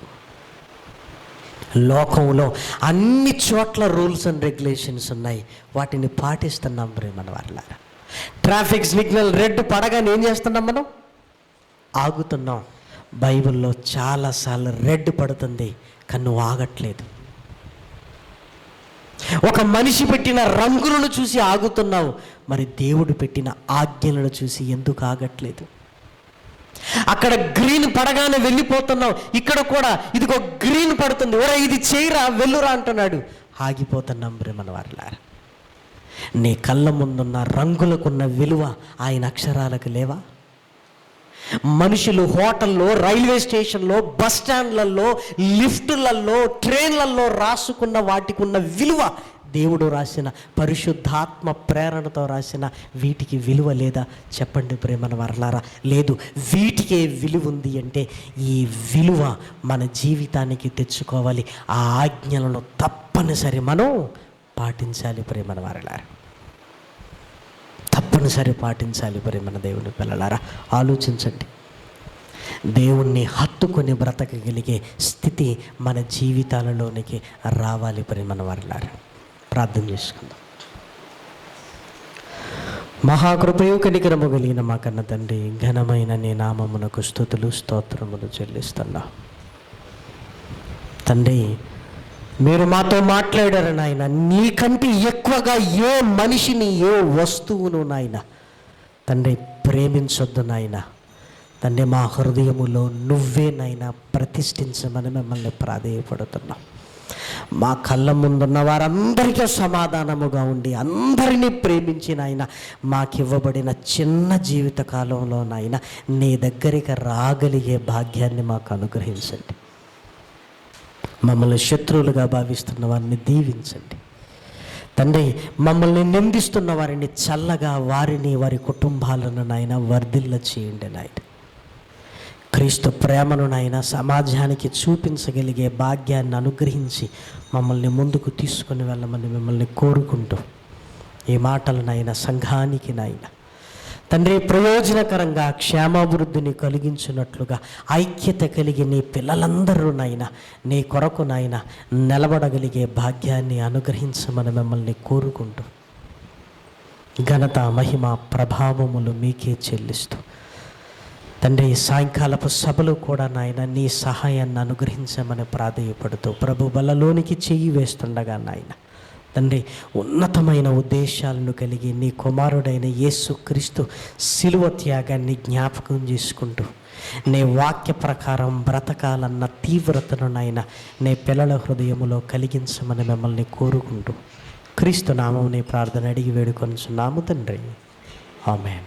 లోకంలో అన్ని చోట్ల రూల్స్ అండ్ రెగ్యులేషన్స్ ఉన్నాయి, వాటిని పాటిస్తున్నాం ప్రేమను వారలారా. ట్రాఫిక్ సిగ్నల్ రెడ్ పడగానే ఏం చేస్తున్నాం? మనం ఆగుతున్నాం. బైబిల్లో చాలాసార్లు రెడ్ పడుతుంది కానీ నువ్వు ఆగట్లేదు. ఒక మనిషి పెట్టిన రంగులను చూసి ఆగుతున్నావు, మరి దేవుడు పెట్టిన ఆజ్ఞలను చూసి ఎందుకు ఆగట్లేదు? అక్కడ గ్రీన్ పడగానే వెళ్ళిపోతున్నావు, ఇక్కడ కూడా ఇదిగో గ్రీన్ పడుతుంది, ఒరే ఇది చేయరా వెళ్ళురా అంటున్నాడు, ఆగిపోతున్నాం ప్రేమను వారలారా. నీ కళ్ళ ముందున్న రంగులకున్న విలువ ఆయన అక్షరాలకు లేవా? మనుషులు హోటల్లో, రైల్వే స్టేషన్లో, బస్ స్టాండ్లలో, లిఫ్టులలో, ట్రైన్లలో రాసుకున్న వాటికి ఉన్న విలువ దేవుడు రాసిన పరిశుద్ధాత్మ ప్రేరణతో రాసిన వీటికి విలువ లేదా? చెప్పండి ప్రేమను వారలారా. లేదు. వీటికే విలువ ఉంది అంటే ఈ విలువ మన జీవితానికి తెచ్చుకోవాలి. ఆ ఆజ్ఞలను తప్పనిసరి మనం పాటించాలి ప్రేమను వారలారా. తప్పనిసరి పాటించాలి ప్రేమన దేవుని పిల్లలారా. ఆలోచించండి. దేవుణ్ణి హత్తుకొని బ్రతకగలిగే స్థితి మన జీవితాలలోనికి రావాలి ప్రేమన వారలారా. ప్రార్థన చేసుకుందాం. మహాకృపయు కనికరము కలిగిన మా కన్న తండ్రి, ఘనమైన నీ నామమునకు స్తుతులు స్తోత్రములు చెల్లిస్తున్నా. తండ్రి, మీరు మాతో మాట్లాడారు నాయన. నీకంటే ఎక్కువగా ఏ మనిషిని, ఏ వస్తువును నాయన తండ్రి ప్రేమించొద్దు నాయన. తండ్రి, మా హృదయములో నువ్వే నాయన ప్రతిష్ఠించమని మిమ్మల్ని ప్రాధేయపడుతున్నాం. మా కళ్ళ ముందున్న వారందరికీ సమాధానముగా ఉండి అందరినీ ప్రేమించి నాయన మాకివ్వబడిన చిన్న జీవిత కాలంలో నాయన నీ దగ్గరికి రాగలిగే భాగ్యాన్ని మాకు అనుగ్రహించండి. మమ్మల్ని శత్రువులుగా భావిస్తున్న వారిని దీవించండి తండ్రి. మమ్మల్ని నిందిస్తున్న వారిని చల్లగా, వారిని వారి కుటుంబాలను నాయన వర్ధిల్ల చేయండి నాయన. క్రీస్తు ప్రేమను నాయన సమాజానికి చూపించగలిగే భాగ్యాన్ని అనుగ్రహించి మమ్మల్ని ముందుకు తీసుకుని వెళ్ళమని మిమ్మల్ని కోరుకుంటూ ఈ మాటలు నాయన సంఘానికి నాయన తండ్రి ప్రయోజనకరంగా క్షేమాభివృద్ధిని కలిగించినట్లుగా ఐక్యత కలిగి నీ పిల్లలందరూ నాయన నీ కొరకు నాయన నిలబడగలిగే భాగ్యాన్ని అనుగ్రహించమని మిమ్మల్ని కోరుకుంటూ ఘనత, మహిమ, ప్రభావములు మీకే చెల్లిస్తూ తండ్రి సాయంకాలపు సభలు కూడా నాయన నీ సహాయాన్ని అనుగ్రహించమని ప్రాధేయపడుతూ ప్రభు బలలోనికి చెయ్యి వేస్తుండగా నాయన తండ్రి ఉన్నతమైన ఉద్దేశాలను కలిగి నీ కుమారుడైన యేసుక్రీస్తు శిలువ త్యాగాన్ని జ్ఞాపకం చేసుకుంటూ నీ వాక్య ప్రకారం బ్రతకాలన్న తీవ్రతను నాయన నీ పిల్లల హృదయములో కలిగించమని మిమ్మల్ని కోరుకుంటూ క్రీస్తు నామం నీ ప్రార్థన అడిగి వేడుకొనుచున్నాము తండ్రి. ఆమేన్.